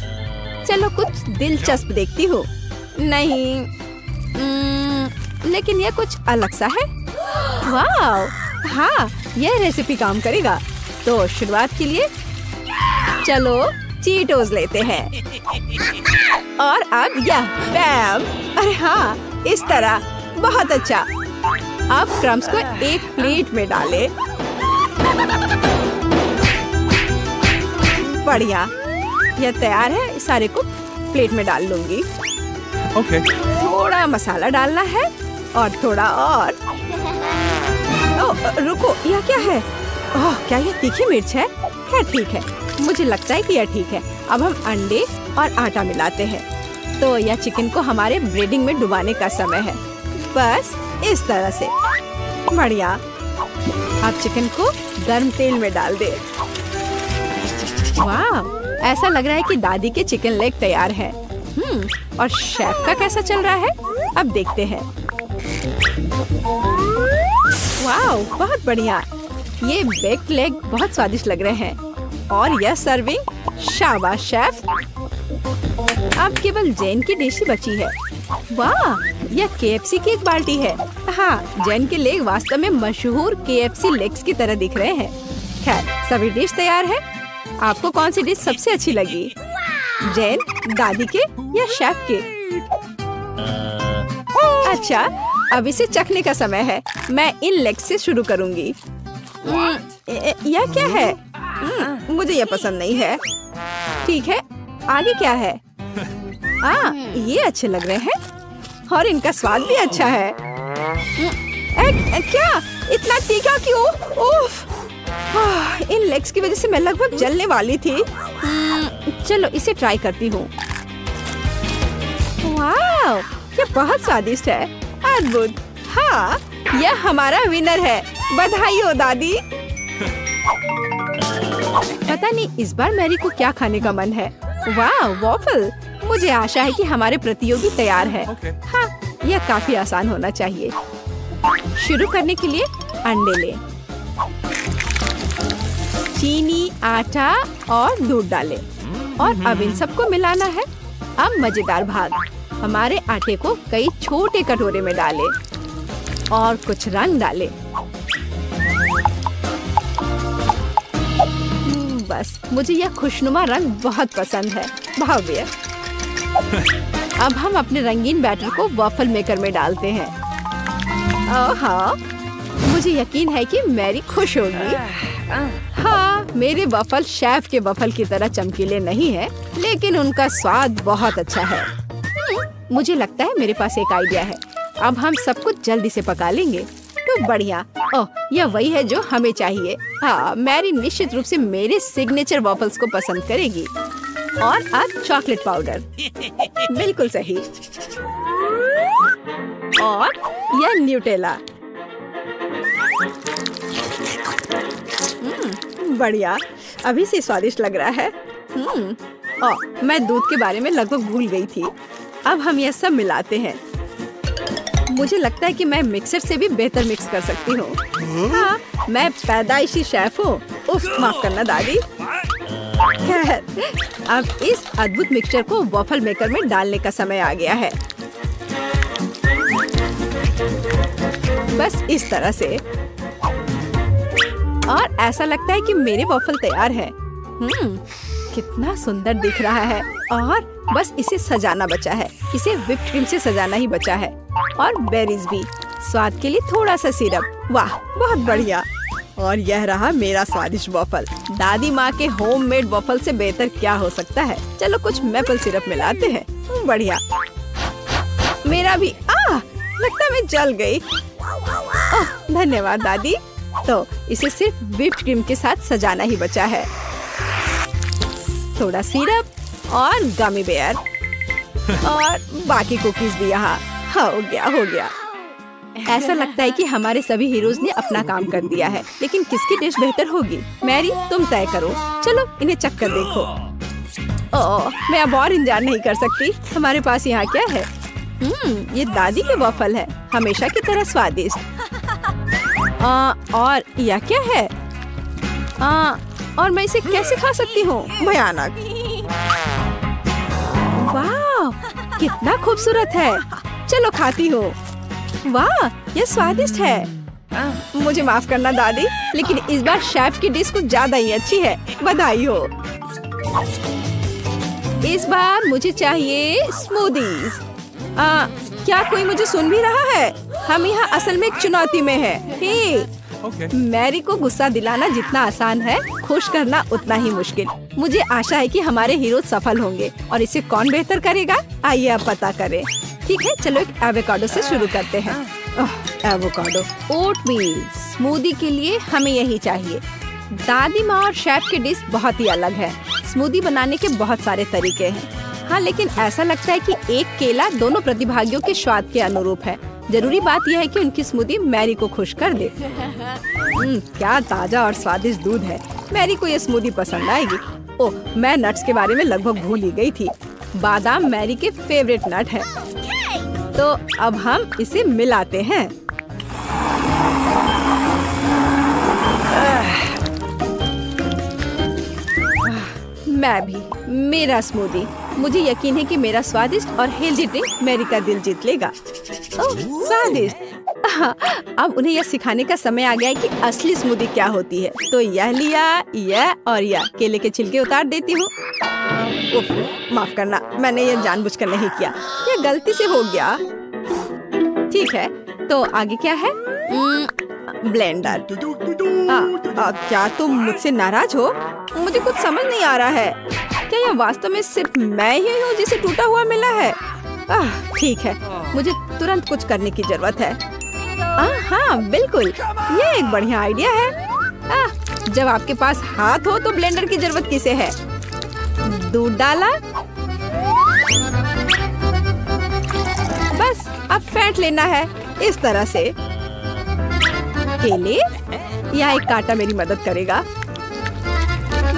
चलो कुछ दिलचस्प देखती हूँ। नहीं, लेकिन यह कुछ अलग सा है। वाह, हाँ, यह रेसिपी काम करेगा। तो शुरुआत के लिए चलो चीटोस लेते हैं। और अब यह बैम। अरे हाँ, इस तरह। बहुत अच्छा। अब क्रम्स को एक प्लेट में डालें। बढ़िया, यह तैयार है। सारे को प्लेट में डाल लूंगी। थोड़ा मसाला डालना है और थोड़ा और। ओह रुको, यह क्या है? ओह, क्या यह तीखी मिर्च है? क्या ठीक है, मुझे लगता है कि यह ठीक है। अब हम अंडे और आटा मिलाते हैं। तो यह चिकन को हमारे ब्रेडिंग में डुबाने का समय है। बस इस तरह से। बढ़िया। अब चिकन को गर्म तेल में डाल दे। वाह, ऐसा लग रहा है कि दादी के चिकन लेग तैयार है। और शेफ का कैसा चल रहा है? अब देखते हैं। वाह, बहुत बढ़िया। ये बेक्ड लेग बहुत स्वादिष्ट लग रहे हैं। और यह सर्विंग। शाबाश शेफ। अब केवल जैन की डिश ही बची है। वाह, यह KFC की एक बाल्टी है। हाँ, जैन के लेग वास्तव में मशहूर KFC लेग्स की तरह दिख रहे हैं। खैर, सभी डिश तैयार है। आपको कौन सी डिश सबसे अच्छी लगी? जैन, दादी के या शेफ के? अच्छा, अब इसे चखने का समय है। मैं इन लेग्स से शुरू करूंगी। यह क्या है? मुझे यह पसंद नहीं है। ठीक है, आगे क्या है? ये अच्छे लग रहे हैं और इनका स्वाद भी अच्छा है। क्या इतना तीखा क्यों? उफ, इन लेग्स की वजह से मैं लगभग जलने वाली थी। चलो इसे ट्राई करती हूँ। वाह, ये बहुत स्वादिष्ट है। अद्भुत। हाँ, यह हमारा विनर है। बधाई हो दादी। पता नहीं इस बार मैरी को क्या खाने का मन है। वाह, वॉफल। मुझे आशा है कि हमारे प्रतियोगी तैयार है। हाँ, यह काफी आसान होना चाहिए। शुरू करने के लिए अंडे लें, चीनी, आटा और दूध डालें और अब इन सबको मिलाना है। अब मजेदार भाग, हमारे आटे को कई छोटे कटोरे में डालें और कुछ रंग डालें। बस, मुझे यह खुशनुमा रंग बहुत पसंद है। भव्य। अब हम अपने रंगीन बैटर को वॉफल मेकर में डालते हैं। हाँ, मुझे यकीन है कि मैरी खुश होगी। हाँ, मेरे वॉफल शेफ के वॉफल की तरह चमकीले नहीं है, लेकिन उनका स्वाद बहुत अच्छा है। मुझे लगता है मेरे पास एक आइडिया है। अब हम सब कुछ जल्दी से पका लेंगे। तो बढ़िया। ओह, यह वही है जो हमें चाहिए। हाँ, मैरी निश्चित रूप से मेरे सिग्नेचर वॉफल्स को पसंद करेगी। और अब चॉकलेट पाउडर। बिल्कुल सही। और यह न्यूटेला। बढ़िया, अभी से स्वादिष्ट लग रहा है। मैं दूध के बारे में लगभग भूल गई थी। अब हम यह सब मिलाते हैं। मुझे लगता है कि मैं मिक्सर से भी बेहतर मिक्स कर सकती हूँ। हाँ, मैं पैदाइशी शेफ हूँ। उफ, माफ करना दादी। खैर, अब इस अद्भुत मिक्सचर को वॉफल मेकर में डालने का समय आ गया है। बस इस तरह से। और ऐसा लगता है कि मेरे वॉफल तैयार है। कितना सुंदर दिख रहा है। और बस इसे सजाना बचा है। इसे व्हिप्ड क्रीम से सजाना ही बचा है। और बेरीज भी। स्वाद के लिए थोड़ा सा सिरप। वाह, बहुत बढ़िया। और यह रहा मेरा स्वादिष्ट वॉफल। दादी माँ के होममेड वॉफल से बेहतर क्या हो सकता है। चलो कुछ मेपल सिरप मिलाते हैं। बढ़िया। मेरा भी। लगता है मैं जल गई। ओह, धन्यवाद दादी। तो इसे सिर्फ व्हिप्ड क्रीम के साथ सजाना ही बचा है। थोड़ा सिरप और गमी बेयर और बाकी कुकीज भी यहाँ। हो गया। ऐसा लगता है कि हमारे सभी हीरोज ने अपना काम कर दिया है, लेकिन किसकी डिश बेहतर होगी? मैरी, तुम तय करो। चलो इन्हें चख कर देखो। ओह, मैं अब और इंतजार नहीं कर सकती। हमारे पास यहाँ क्या है? ये दादी के वॉफल है, हमेशा की तरह स्वादिष्ट। और यह क्या है? और मैं इसे कैसे खा सकती हूँ? भयानक। वाह, कितना खूबसूरत है। चलो खाती हूँ। वाह, यह स्वादिष्ट है। मुझे माफ करना दादी, लेकिन इस बार शेफ की डिश कुछ ज्यादा ही अच्छी है। बधाई हो। इस बार मुझे चाहिए स्मूदीज। क्या कोई मुझे सुन भी रहा है? हम यहाँ असल में एक चुनौती में हैं। मैरी को गुस्सा दिलाना जितना आसान है, खुश करना उतना ही मुश्किल। मुझे आशा है कि हमारे हीरो सफल होंगे और इसे कौन बेहतर करेगा, आइए अब पता करें। ठीक है, चलो एक एवोकाडो से शुरू करते हैं। एवोकाडो। ओटमील स्मूदी के लिए हमें यही चाहिए। दादी माँ और शेफ की डिश बहुत ही अलग है। स्मूदी बनाने के बहुत सारे तरीके हैं। हाँ, लेकिन ऐसा लगता है कि एक केला दोनों प्रतिभागियों के स्वाद के अनुरूप है। जरूरी बात यह है कि उनकी स्मूदी मैरी को खुश कर दे। क्या ताजा और स्वादिष्ट दूध है। मैरी को यह स्मूदी पसंद आएगी। ओह, मैं नट्स के बारे में लगभग भूल ही गई थी। बादाम मैरी के फेवरेट नट है। तो अब हम इसे मिलाते हैं। मैं भी। मेरा स्मूदी। मुझे यकीन है कि मेरा स्वादिष्ट और हेल्दी ड्रिंक मैरी का दिल जीत लेगा। ओह, स्वादिष्ट। अब उन्हें यह सिखाने का समय आ गया है कि असली स्मूदी क्या होती है। तो यह लिया, यह और यह केले के छिलके उतार देती हूँ। माफ करना, मैंने यह जानबूझकर नहीं किया। यह गलती से हो गया। ठीक है, तो आगे क्या है? ब्लेंडर। क्या तुम मुझसे नाराज हो? मुझे कुछ समझ नहीं आ रहा है। क्या यह वास्तव में सिर्फ मैं ही हूँ जिसे टूटा हुआ मिला है? ठीक है, मुझे तुरंत कुछ करने की जरूरत है। हाँ बिल्कुल, ये एक बढ़िया आइडिया है। जब आपके पास हाथ हो तो ब्लेंडर की जरूरत किसे है? दूध डाला, बस अब फेंट लेना है इस तरह से। केले, यहाँ एक कांटा मेरी मदद करेगा।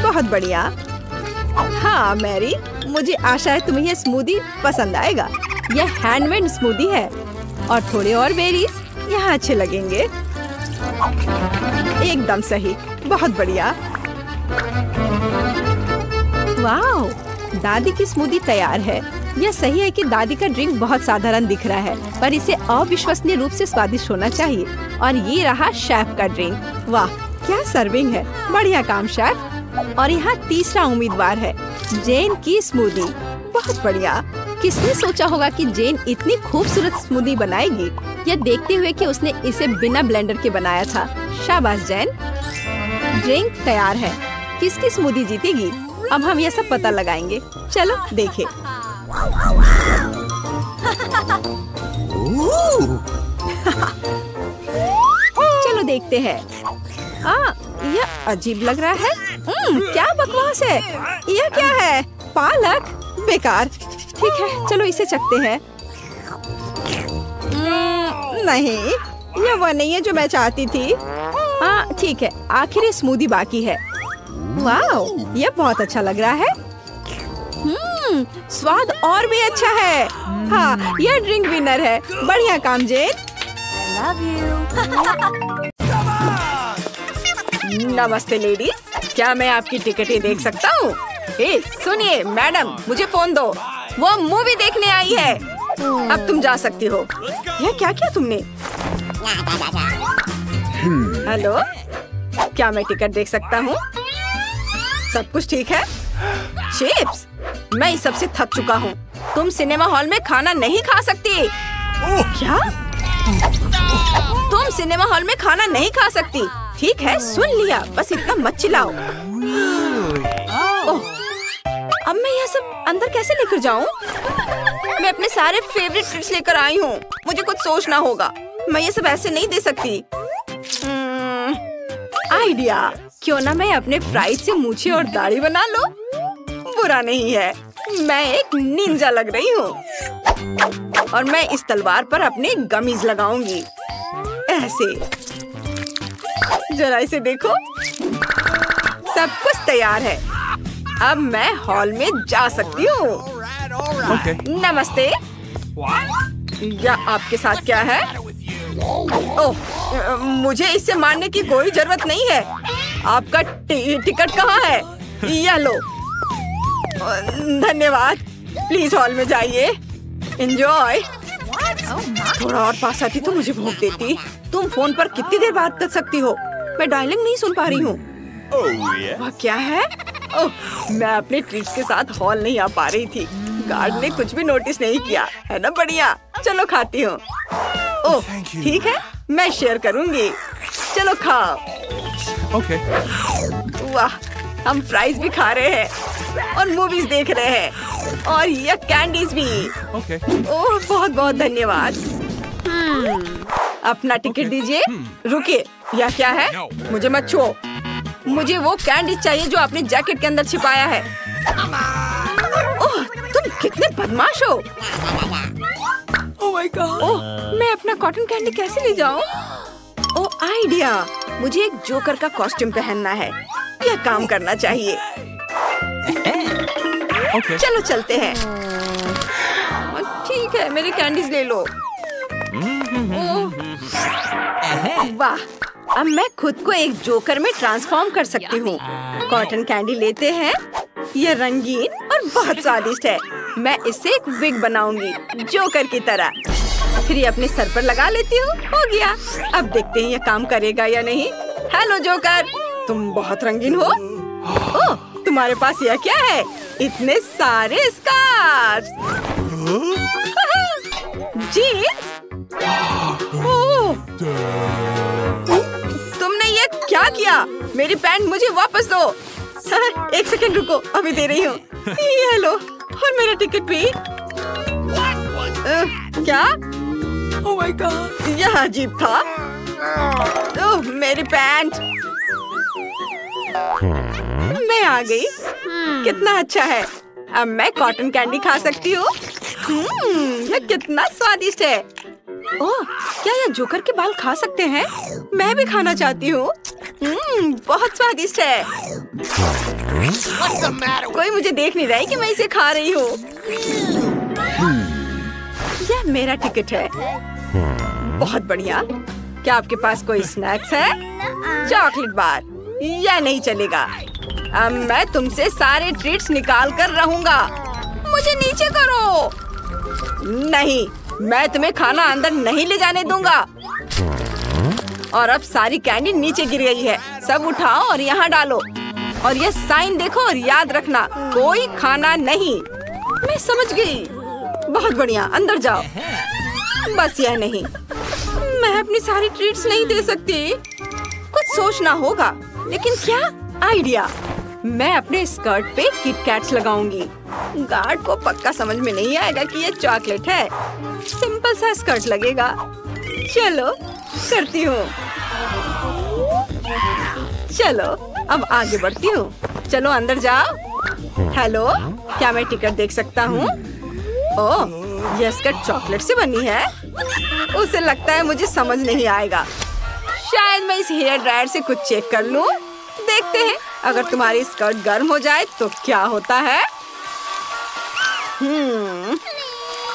बहुत बढ़िया। हाँ मैरी, मुझे आशा है तुम्हें यह स्मूदी पसंद आएगा। यह हैंडमेड स्मूदी है और थोड़े और बेरीज यहाँ अच्छे लगेंगे। एकदम सही, बहुत बढ़िया। वाओ, दादी की स्मूदी तैयार है। यह सही है कि दादी का ड्रिंक बहुत साधारण दिख रहा है, पर इसे अविश्वसनीय रूप से स्वादिष्ट होना चाहिए। और ये रहा शेफ का ड्रिंक। वाह, क्या सर्विंग है। बढ़िया काम शेफ। और यहाँ तीसरा उम्मीदवार है, जेन की स्मूदी। बहुत बढ़िया। किसने सोचा होगा कि जेन इतनी खूबसूरत स्मूदी बनाएगी, यह देखते हुए कि उसने इसे बिना ब्लेंडर के बनाया था। शाबाश जेन। ड्रिंक तैयार है। किसकी स्मूदी जीतेगी? अब हम यह सब पता लगाएंगे। चलो देखें। चलो देखते हैं। यह अजीब लग रहा है। क्या बकवास है। यह क्या है? पालक? बेकार। ठीक है, चलो इसे चखते हैं। नहीं, यह वो नहीं है जो मैं चाहती थी। ठीक है, आखिर स्मूदी बाकी है। वाओ, यह बहुत अच्छा लग रहा है। स्वाद और भी अच्छा है। हाँ, यह ड्रिंक विनर है। बढ़िया काम जेन। नमस्ते लेडीज, क्या मैं आपकी टिकटें देख सकता हूँ? सुनिए मैडम, मुझे फोन दो। वो मूवी देखने आई है। अब तुम जा सकती हो। यह क्या किया तुमने? हेलो, क्या मैं टिकट देख सकता हूँ? सब कुछ ठीक है? चिप्स, मैं इस सबसे थक चुका हूँ। तुम सिनेमा हॉल में खाना नहीं खा सकती। क्या? तुम सिनेमा हॉल में खाना नहीं खा सकती। ठीक है, सुन लिया, बस इतना मत चिल्लाओ। ओह, अब मैं यह सब अंदर कैसे लेकर जाऊँ? मैं अपने सारे फेवरेट ट्रीट्स लेकर आई हूँ। मुझे कुछ सोचना होगा। मैं ये सब ऐसे नहीं दे सकती। आइडिया, क्यों ना मैं अपने फ्राइज से मूछें और दाढ़ी बना लो? बुरा नहीं है, मैं एक निंजा लग रही हूँ। और मैं इस तलवार पर अपने गमीज लगाऊंगी। ऐसे। जरा इसे देखो, सब कुछ तैयार है। अब मैं हॉल में जा सकती हूँ। नमस्ते। या आपके साथ क्या है? ओह, मुझे इससे मारने की कोई जरूरत नहीं है। आपका टिकट कहाँ है? यह लो। धन्यवाद। प्लीज हॉल में जाइए। एंजॉय। थोड़ा और पास आती तो मुझे भूख देती। तुम फोन पर कितनी देर बात कर सकती हो? मैं डायलिंग नहीं सुन पा रही हूँ। वह क्या है? ओह, मैं अपने ट्रीट्स के साथ हॉल नहीं आ पा रही थी। गार्ड ने कुछ भी नोटिस नहीं किया, है ना? बढ़िया, चलो खाती हूँ। ओह ठीक है, मैं शेयर करूँगी। चलो खाओ। वाह, हम फ्राइज भी खा रहे हैं और मूवीज देख रहे हैं और ये कैंडीज भी। ओह बहुत बहुत धन्यवाद। अपना टिकट दीजिए। रुकिए, यह क्या है? मुझे मत छुओ। मुझे वो कैंडी चाहिए जो आपने जैकेट के अंदर छिपाया है। ओह, तुम कितने बदमाश हो। Oh my God. ओह, मैं अपना कॉटन कैंडी कैसे ले जाऊं? ओह आइडिया, मुझे एक जोकर का कॉस्ट्यूम पहनना है। यह काम करना चाहिए। चलो चलते हैं। ठीक है, मेरे कैंडीज ले लो। वाह, अब मैं खुद को एक जोकर में ट्रांसफॉर्म कर सकती हूँ। कॉटन कैंडी लेते हैं। यह रंगीन और बहुत स्वादिष्ट है। मैं इससे एक विग बनाऊंगी जोकर की तरह। फिर ये अपने सर पर लगा लेती हूँ। हो गया। अब देखते हैं ये काम करेगा या नहीं। हेलो जोकर, तुम बहुत रंगीन हो। ओह, तुम्हारे पास यह क्या है? इतने सारे स्कार्फ। जीन्स? ओह, तुमने ये क्या किया? मेरी पैंट मुझे वापस दो। एक सेकंड रुको, अभी दे रही हूँ। ये लो, और मेरा टिकट भी। क्या? ओह माय गॉड, यह अजीब था। ओह, मेरी पैंट। मैं आ गई। कितना अच्छा है। अब मैं कॉटन कैंडी खा सकती हूँ। यह कितना स्वादिष्ट है। ओह, क्या यह जोकर के बाल खा सकते हैं? मैं भी खाना चाहती हूँ। बहुत स्वादिष्ट है। कोई मुझे देख नहीं रहा है कि मैं इसे खा रही हूँ। यह मेरा टिकट है। बहुत बढ़िया। क्या आपके पास कोई स्नैक्स है? Chocolate bar. यह नहीं चलेगा। अब मैं तुमसे सारे ट्रीट्स निकाल कर रहूंगा। मुझे नीचे करो। नहीं, मैं तुम्हें खाना अंदर नहीं ले जाने दूंगा। और अब सारी कैंडी नीचे गिर गई है। सब उठाओ और यहाँ डालो। और ये साइन देखो और याद रखना, कोई खाना नहीं। मैं समझ गई। बहुत बढ़िया, अंदर जाओ। बस यह नहीं, मैं अपनी सारी ट्रीट्स नहीं दे सकती। कुछ सोचना होगा। लेकिन क्या आइडिया? मैं अपने स्कर्ट पे किटकैट्स लगाऊंगी। गार्ड को पक्का समझ में नहीं आएगा कि ये चॉकलेट है। सिंपल सा स्कर्ट लगेगा। चलो करती हूँ। चलो अब आगे बढ़ती हूँ। चलो अंदर जाओ। हेलो, क्या मैं टिकट देख सकता हूँ? ओह, यह स्कर्ट चॉकलेट से बनी है। उसे लगता है मुझे समझ नहीं आएगा। शायद मैं इस हेयर ड्रायर से कुछ चेक कर लूँ। देखते हैं, अगर तुम्हारी स्कर्ट गर्म हो जाए तो क्या होता है।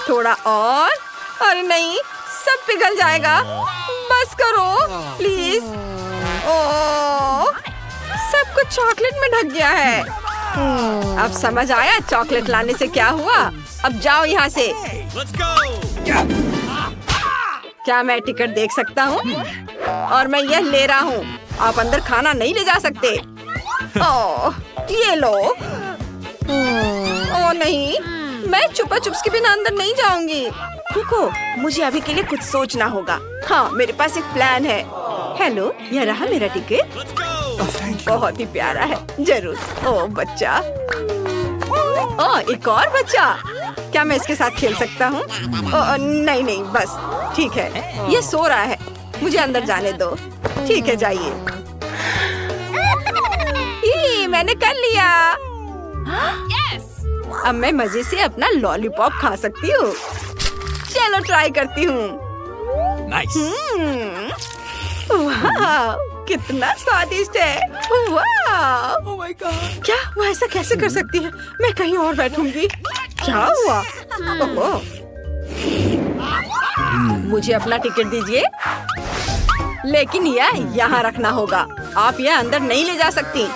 थोड़ा और। अरे नहीं, सब पिघल जाएगा। बस करो प्लीज। ओह, सब कुछ चॉकलेट में ढक गया है। अब समझ आया चॉकलेट लाने से क्या हुआ। अब जाओ यहाँ से। क्या मैं टिकट देख सकता हूँ? और मैं यह ले रहा हूँ। आप अंदर खाना नहीं ले जा सकते। ओह, ये लो। ओह नहीं, मैं छुपा छुप्स के बिना अंदर नहीं जाऊंगी। रुको, मुझे अभी के लिए कुछ सोचना होगा। हाँ, मेरे पास एक प्लान है। हेलो, यह रहा मेरा टिकट। बहुत ही प्यारा है। जरूर। ओह बच्चा। ओह, एक और बच्चा। क्या मैं इसके साथ खेल सकता हूँ? नहीं नहीं, बस ठीक है। ये सो रहा है। मुझे अंदर जाने दो। ठीक है, जाइए। मैंने कर लिया। अब मैं मजे से अपना लॉलीपॉप खा सकती हूँ। चलो ट्राई करती हूँ। वाह, कितना स्वादिष्ट है। वाह, oh my God. क्या वो ऐसा कैसे कर सकती है? मैं कहीं और बैठूंगी। क्या हुआ? मुझे अपना टिकट दीजिए। लेकिन यह यहाँ रखना होगा। आप यह अंदर नहीं ले जा सकती।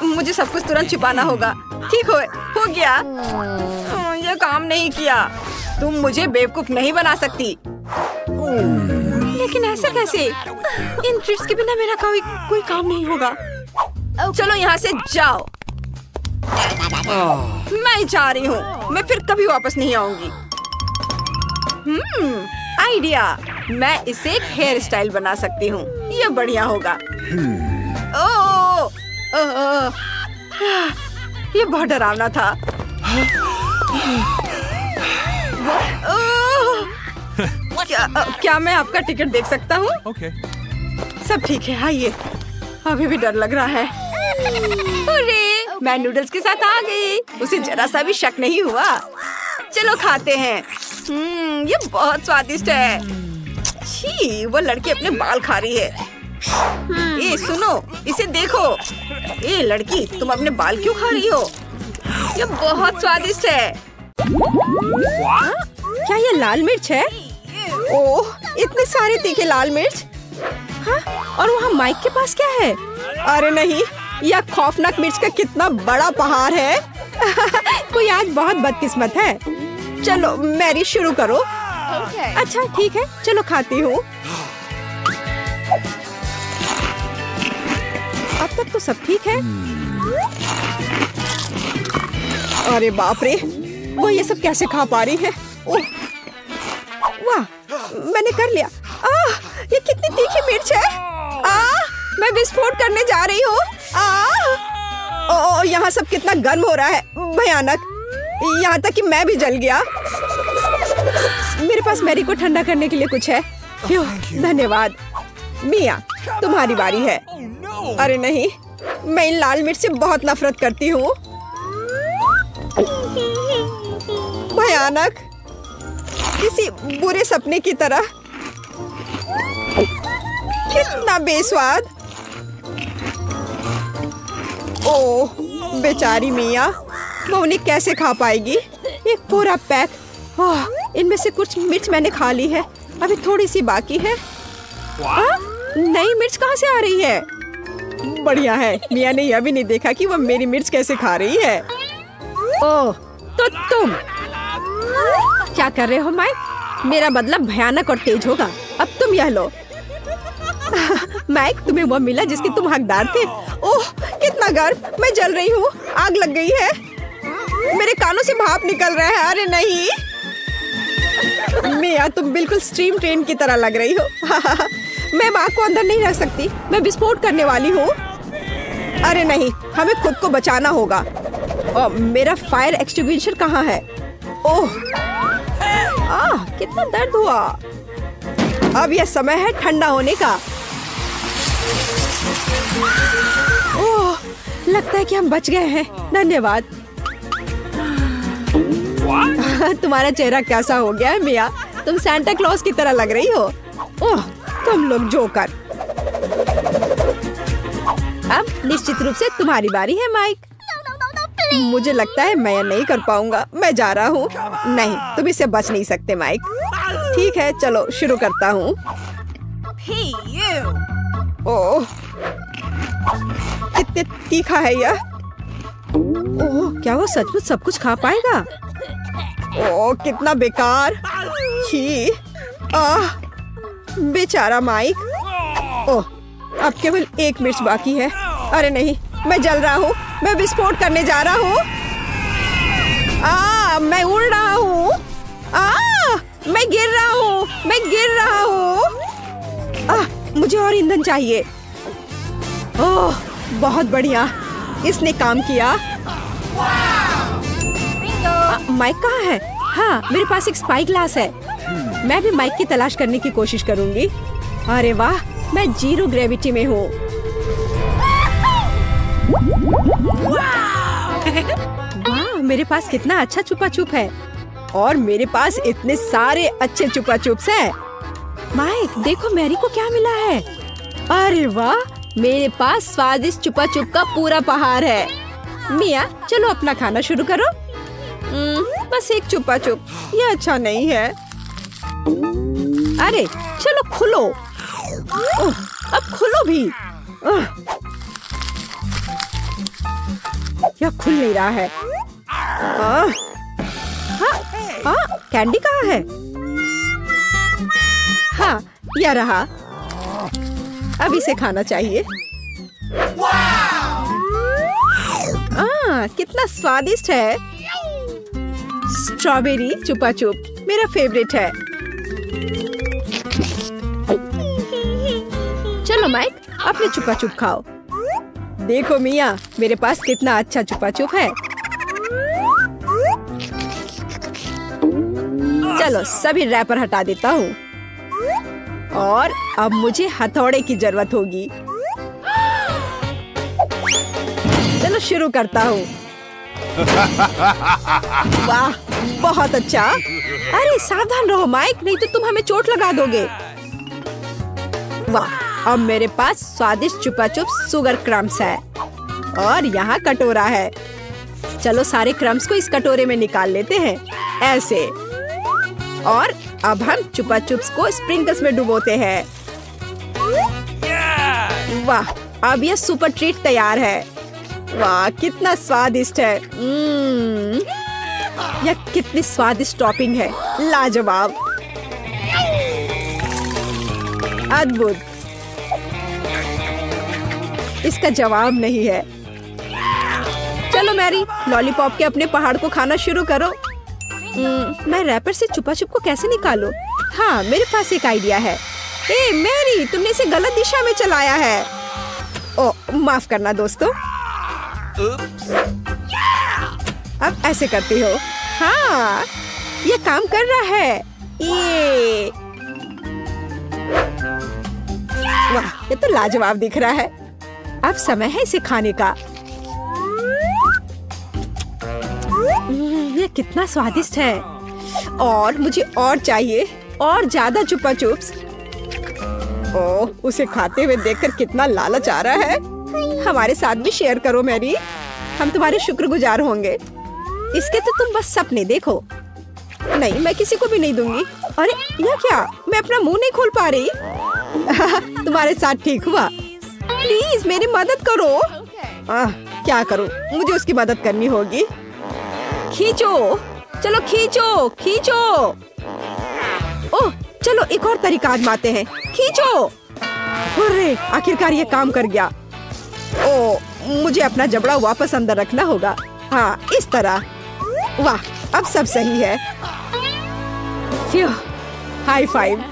मुझे सब कुछ तुरंत छिपाना होगा। ठीक हो गया। यह काम नहीं किया। तुम मुझे बेवकूफ नहीं बना सकती। लेकिन ऐसा कैसे? इन ट्रीट्स के बिना मेरा कोई काम नहीं होगा। चलो यहाँ से जाओ। मैं जा रही हूँ। मैं फिर कभी वापस नहीं आऊंगी। आइडिया। मैं इसे एक हेयर स्टाइल बना सकती हूँ। ये बढ़िया होगा। ये बहुत डरावना था। क्या मैं आपका टिकट देख सकता हूँ? सब ठीक है, आइए। अभी भी डर लग रहा है। अरे, मैं नूडल्स के साथ आ गई। उसे जरा सा भी शक नहीं हुआ। चलो खाते हैं। ये बहुत स्वादिष्ट है। छी, वो लड़की अपने बाल खा रही है। ए सुनो, इसे देखो। ए लड़की, तुम अपने बाल क्यों खा रही हो? ये बहुत स्वादिष्ट है। क्या ये लाल मिर्च है? ओह, इतने सारे तीखे लाल मिर्च। हाँ? और वहाँ माइक के पास क्या है? अरे नहीं, यह खौफनाक मिर्च का कितना बड़ा पहाड़ है। कोई आज बहुत बदकिस्मत है। चलो मैरी, शुरू करो। अच्छा ठीक है, चलो खाती हूँ। अब तक तो सब ठीक है। अरे बाप रे, वो ये सब कैसे खा पा रही है? ओह, वाह, मैंने कर लिया। ये कितनी तीखी मिर्च है। मैं विस्फोट करने जा रही हूँ। ओ, यहाँ सब कितना गर्म हो रहा है, भयानक। यहाँ तक कि मैं भी जल गया। मेरे पास मैरी को ठंडा करने के लिए कुछ है? क्यों? धन्यवाद। मिया, तुम्हारी बारी है। अरे नहीं, मैं इन लाल मिर्च से बहुत नफरत करती हूँ। भयानक, किसी बुरे सपने की तरह। कितना बेस्वाद। ओह, बेचारी मिया, वो उन्हें कैसे खा पाएगी? एक पूरा पैक। ओह, इनमें से कुछ मिर्च मैंने खा ली है, अभी थोड़ी सी बाकी है। नई मिर्च कहाँ से आ रही है? बढ़िया है, मिया ने यह भी नहीं देखा कि वो मेरी मिर्च कैसे खा रही है। ओह, तो तुम क्या कर रहे हो माइक? मेरा बदला भयानक और तेज होगा। अब तुम यह लो। माइक, तुम्हें वो मिला जिसके तुम हकदार थे। ओह, कितना गर्म, मैं जल रही हूँ, आग लग गई है। मेरे कानों से भाप निकल रहा है। अरे नहीं मिया, तुम बिल्कुल स्टीम ट्रेन की तरह लग रही हो। मैं आग को अंदर नहीं रख सकती, मैं विस्फोट करने वाली हूँ। अरे नहीं, हमें खुद को बचाना होगा। मेरा फायर एक्सटिंग्विशर कहाँ है? ओह, कितना दर्द हुआ। अब यह समय है ठंडा होने का। ओह, लगता है कि हम बच गए हैं। धन्यवाद। तुम्हारा चेहरा कैसा हो गया है मिया? तुम सांता क्लॉज की तरह लग रही हो। ओह, तुम लोग जोकर। अब निश्चित रूप से तुम्हारी बारी है माइक। मुझे लगता है मैं नहीं कर पाऊंगा, मैं जा रहा हूँ। नहीं, तुम इससे बच नहीं सकते माइक। ठीक है, चलो शुरू करता हूँ। ओह, कितने तीखा है यह। ओह, क्या वो सचमुच सब कुछ खा पाएगा? ओह, कितना बेकार। छी, बेचारा माइक। ओह, अब केवल एक मिर्च बाकी है। अरे नहीं, मैं जल रहा हूँ, मैं विस्फोट करने जा रहा हूँ। मैं उड़ रहा हूँ। मैं गिर रहा हूँ, मैं गिर रहा हूँ। मुझे और ईंधन चाहिए। ओह, बहुत बढ़िया, इसने काम किया। माइक कहाँ है? हाँ, मेरे पास एक स्पाई ग्लास है। मैं भी माइक की तलाश करने की कोशिश करूंगी। अरे वाह, मैं 0 ग्रेविटी में हूँ। वाह, मेरे पास कितना अच्छा छुपा छुप है। और मेरे पास इतने सारे अच्छे छुपा छुप्स हैं। माइक, देखो मैरी को क्या मिला है। अरे वाह, मेरे पास स्वादिष्ट छुपा छुप का पूरा पहाड़ है। मिया, चलो अपना खाना शुरू करो। बस एक छुपा छुप, ये अच्छा नहीं है। अरे चलो खुलो। अब खुलो भी। यह खुल नहीं रहा है। कैंडी कहाँ है? हाँ, यह रहा। अब इसे खाना चाहिए। कितना स्वादिष्ट है। स्ट्रॉबेरी चुपा चुप मेरा फेवरेट है। चलो माइक, अपने चुपा चुप खाओ। देखो मिया, मेरे पास कितना अच्छा चुपा चुप है। चलो सभी रैपर हटा देता हूँ। और अब मुझे हथौड़े की जरूरत होगी। चलो शुरू करता हूँ। वाह, बहुत अच्छा। अरे सावधान रहो माइक, नहीं तो तुम हमें चोट लगा दोगे। वाह, अब मेरे पास स्वादिष्ट चुपा चुप शुगर क्रम्स है। और यहाँ कटोरा है। चलो सारे क्रम्स को इस कटोरे में निकाल लेते हैं, ऐसे। और अब हम चुपा चुप्स को स्प्रिंकल्स में डुबोते हैं। वाह, अब यह सुपर ट्रीट तैयार है। वाह, कितना स्वादिष्ट है। यह कितनी स्वादिष्ट टॉपिंग है, लाजवाब, अद्भुत। इसका जवाब नहीं है। चलो मैरी, लॉलीपॉप के अपने पहाड़ को खाना शुरू करो। मैं रैपर से छुपा छुप को कैसे निकालूं? हाँ, मेरे पास एक आइडिया है। ए मैरी, तुमने इसे गलत दिशा में चलाया है। ओ, माफ करना दोस्तों। अब ऐसे करती हो। हाँ, ये काम कर रहा है। ये वाह, ये तो लाजवाब दिख रहा है। अब समय है इसे खाने का। ये कितना स्वादिष्ट है। और मुझे और चाहिए, और ज्यादा चुपा चुप्स। ओह, उसे खाते हुए देखकर कितना लालच आ रहा है। हमारे साथ भी शेयर करो मैरी, हम तुम्हारे शुक्रगुजार होंगे। इसके तो तुम बस सपने देखो। नहीं, मैं किसी को भी नहीं दूंगी। अरे यह क्या, मैं अपना मुंह नहीं खोल पा रही। तुम्हारे साथ ठीक हुआ। प्लीज मेरी मदद करो। क्या करूं, मुझे उसकी मदद करनी होगी। खींचो, चलो खींचो खींचो। ओह, चलो एक और तरीका आजमाते हैं। खींचो। अरे आखिरकार ये काम कर गया। ओह, मुझे अपना जबड़ा वापस अंदर रखना होगा। हाँ, इस तरह। वाह, अब सब सही है। High five.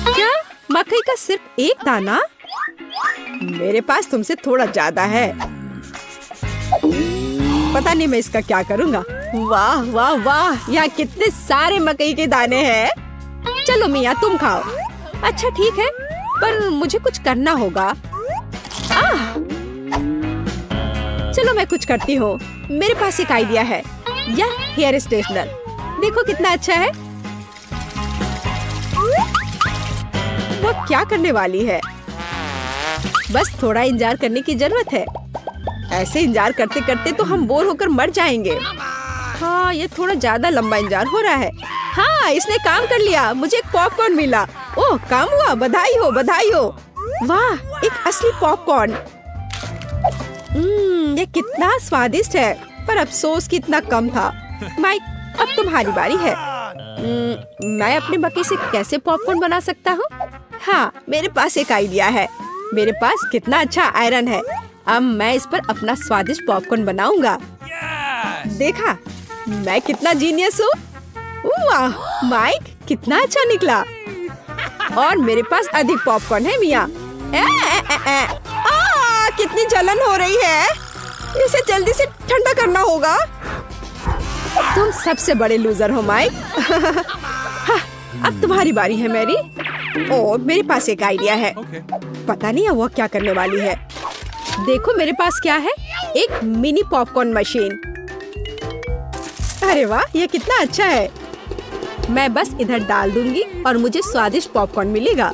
क्या मकई का सिर्फ एक दाना? मेरे पास तुमसे थोड़ा ज्यादा है। पता नहीं मैं इसका क्या करूँगा। वाह वाह वाह, यहाँ कितने सारे मकई के दाने हैं। चलो मियाँ, तुम खाओ। अच्छा ठीक है, पर मुझे कुछ करना होगा। चलो मैं कुछ करती हूँ। मेरे पास एक आइडिया है। यह हेयर स्ट्रेटनर देखो कितना अच्छा है। वो क्या करने वाली है? बस थोड़ा इंतजार करने की जरूरत है। ऐसे इंतजार करते करते तो हम बोर होकर मर जाएंगे। हाँ, ये थोड़ा ज्यादा लंबा इंतजार हो रहा है। हाँ, इसने काम कर लिया। मुझे एक पॉपकॉर्न मिला। ओह, काम हुआ। बधाई हो, बधाई हो। वाह, एक असली पॉपकॉर्न। ये कितना स्वादिष्ट है, पर अफसोस कि इतना कम था। माइक, अब तुम्हारी बारी है। मैं अपने मकई से कैसे पॉपकॉर्न बना सकता हूँ? हाँ, मेरे पास एक आइडिया है। मेरे पास कितना अच्छा आयरन है। अब मैं इस पर अपना स्वादिष्ट पॉपकॉर्न बनाऊंगा। देखा, मैं कितना जीनियस हूँ। वाह माइक, कितना अच्छा निकला। और मेरे पास अधिक पॉपकॉर्न है मियाँ। कितनी जलन हो रही है। इसे जल्दी से ठंडा करना होगा। तुम सबसे बड़े लूजर हो माइक। हाँ, अब तुम्हारी बारी है मैरी। ओह, मेरे पास एक आइडिया है। पता नहीं वो क्या करने वाली है। देखो मेरे पास क्या है, एक मिनी पॉपकॉर्न मशीन। अरे वाह, ये कितना अच्छा है। मैं बस इधर डाल दूंगी और मुझे स्वादिष्ट पॉपकॉर्न मिलेगा।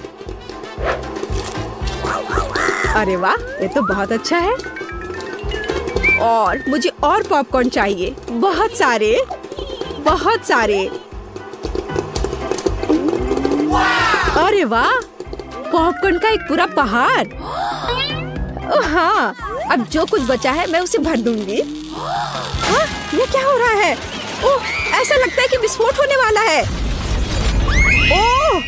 अरे वाह, ये तो बहुत अच्छा है। और मुझे और पॉपकॉर्न चाहिए, बहुत सारे, बहुत सारे। अरे वाह, पॉपकॉर्न का एक पूरा पहाड़। हाँ, अब जो कुछ बचा है मैं उसे भर दूंगी। हाँ, ये क्या हो रहा है? ओह, ऐसा लगता है कि विस्फोट होने वाला है। ओह,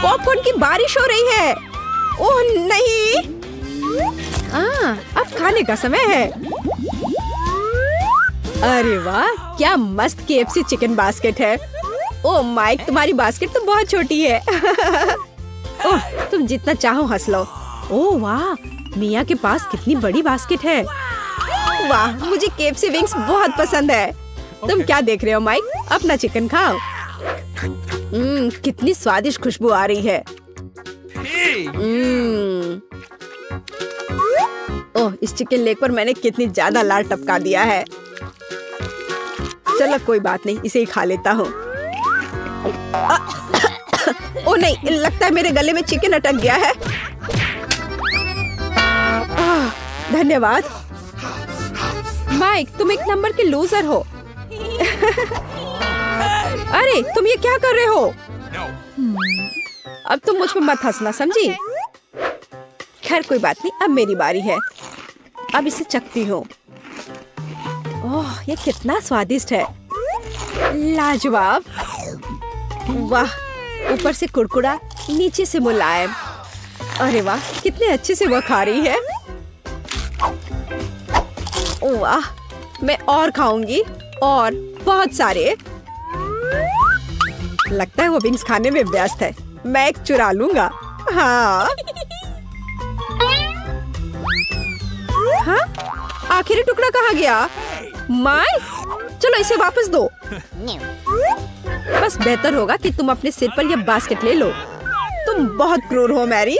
पॉपकॉर्न की बारिश हो रही है। ओह नहीं। अब खाने का समय है। अरे वाह, क्या मस्त KFC चिकन बास्केट है। ओह माइक, तुम्हारी बास्केट तो बहुत छोटी है। ओह, तुम जितना चाहो हंस लो। ओह वाह, मिया के पास कितनी बड़ी बास्केट है। वाह, मुझे KFC विंग्स बहुत पसंद है। तुम क्या देख रहे हो माइक? अपना चिकन खाओ। कितनी स्वादिष्ट खुशबू आ रही है। ओह, इस चिकन लेग पर मैंने कितनी ज्यादा लार टपका दिया है। चलो कोई बात नहीं, इसे ही खा लेता हूँ। ओह नहीं, लगता है मेरे गले में चिकन अटक गया है। धन्यवाद माइक, तुम एक नंबर के लूजर हो। अरे तुम ये क्या कर रहे हो? अब तुम मुझ पर मत हंसना, समझी? खैर कोई बात नहीं, अब मेरी बारी है। अब इसे चखती हूँ। ओह, ये कितना स्वादिष्ट है। लाजवाब। वाह, ऊपर से कुरकुरा, नीचे से मुलायम। अरे वाह, कितने अच्छे से वह खा रही है। वाह, मैं और खाऊंगी, और बहुत सारे। लगता है वो विंग्स खाने में व्यस्त है। मैं एक चुरा लूंगा। हाँ, आखिरी टुकड़ा कहाँ गया? माय, चलो इसे वापस दो। बस बेहतर होगा कि तुम अपने सिर पर यह बास्केट ले लो। तुम बहुत क्रूर हो मैरी।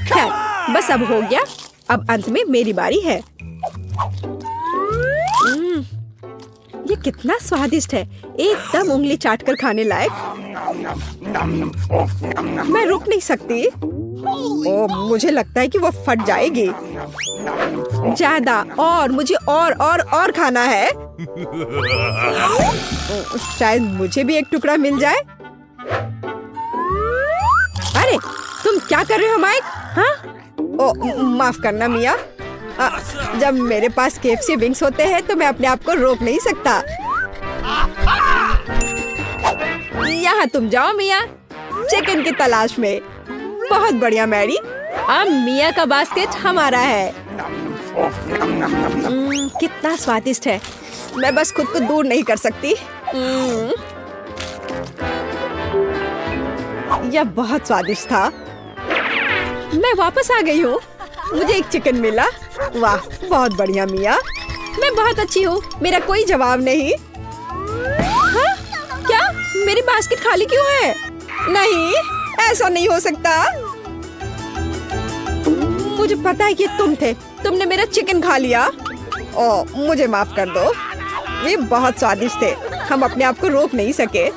खैर, बस अब हो गया। अब अंत में मेरी बारी है। ये कितना स्वादिष्ट है, एकदम उंगली चाटकर खाने लायक। मैं रुक नहीं सकती। ओ, मुझे लगता है कि वो फट जाएगी। ज्यादा और मुझे और खाना है। शायद मुझे भी एक टुकड़ा मिल जाए। अरे तुम क्या कर रहे हो माइक? हाँ? ओ, माफ करना मिया। जब मेरे पास KFC विंग्स होते हैं तो मैं अपने आप को रोक नहीं सकता। यहाँ तुम जाओ मिया, चिकन की तलाश में। बहुत बढ़िया मैरी, अब मिया का बास्केट हमारा है। कितना स्वादिष्ट है, मैं बस खुद को दूर नहीं कर सकती। यह बहुत स्वादिष्ट था। मैं वापस आ गई हूँ, मुझे एक चिकन मिला। वाह, बहुत बढ़िया मिया, मैं बहुत अच्छी हूँ, मेरा कोई जवाब नहीं। हाँ? क्या मेरी बास्केट खाली क्यों है? नहीं, ऐसा नहीं हो सकता। मुझे पता है कि तुम थे, तुमने मेरा चिकन खा लिया। ओ, मुझे माफ कर दो, ये बहुत स्वादिष्ट थे, हम अपने आप को रोक नहीं सके।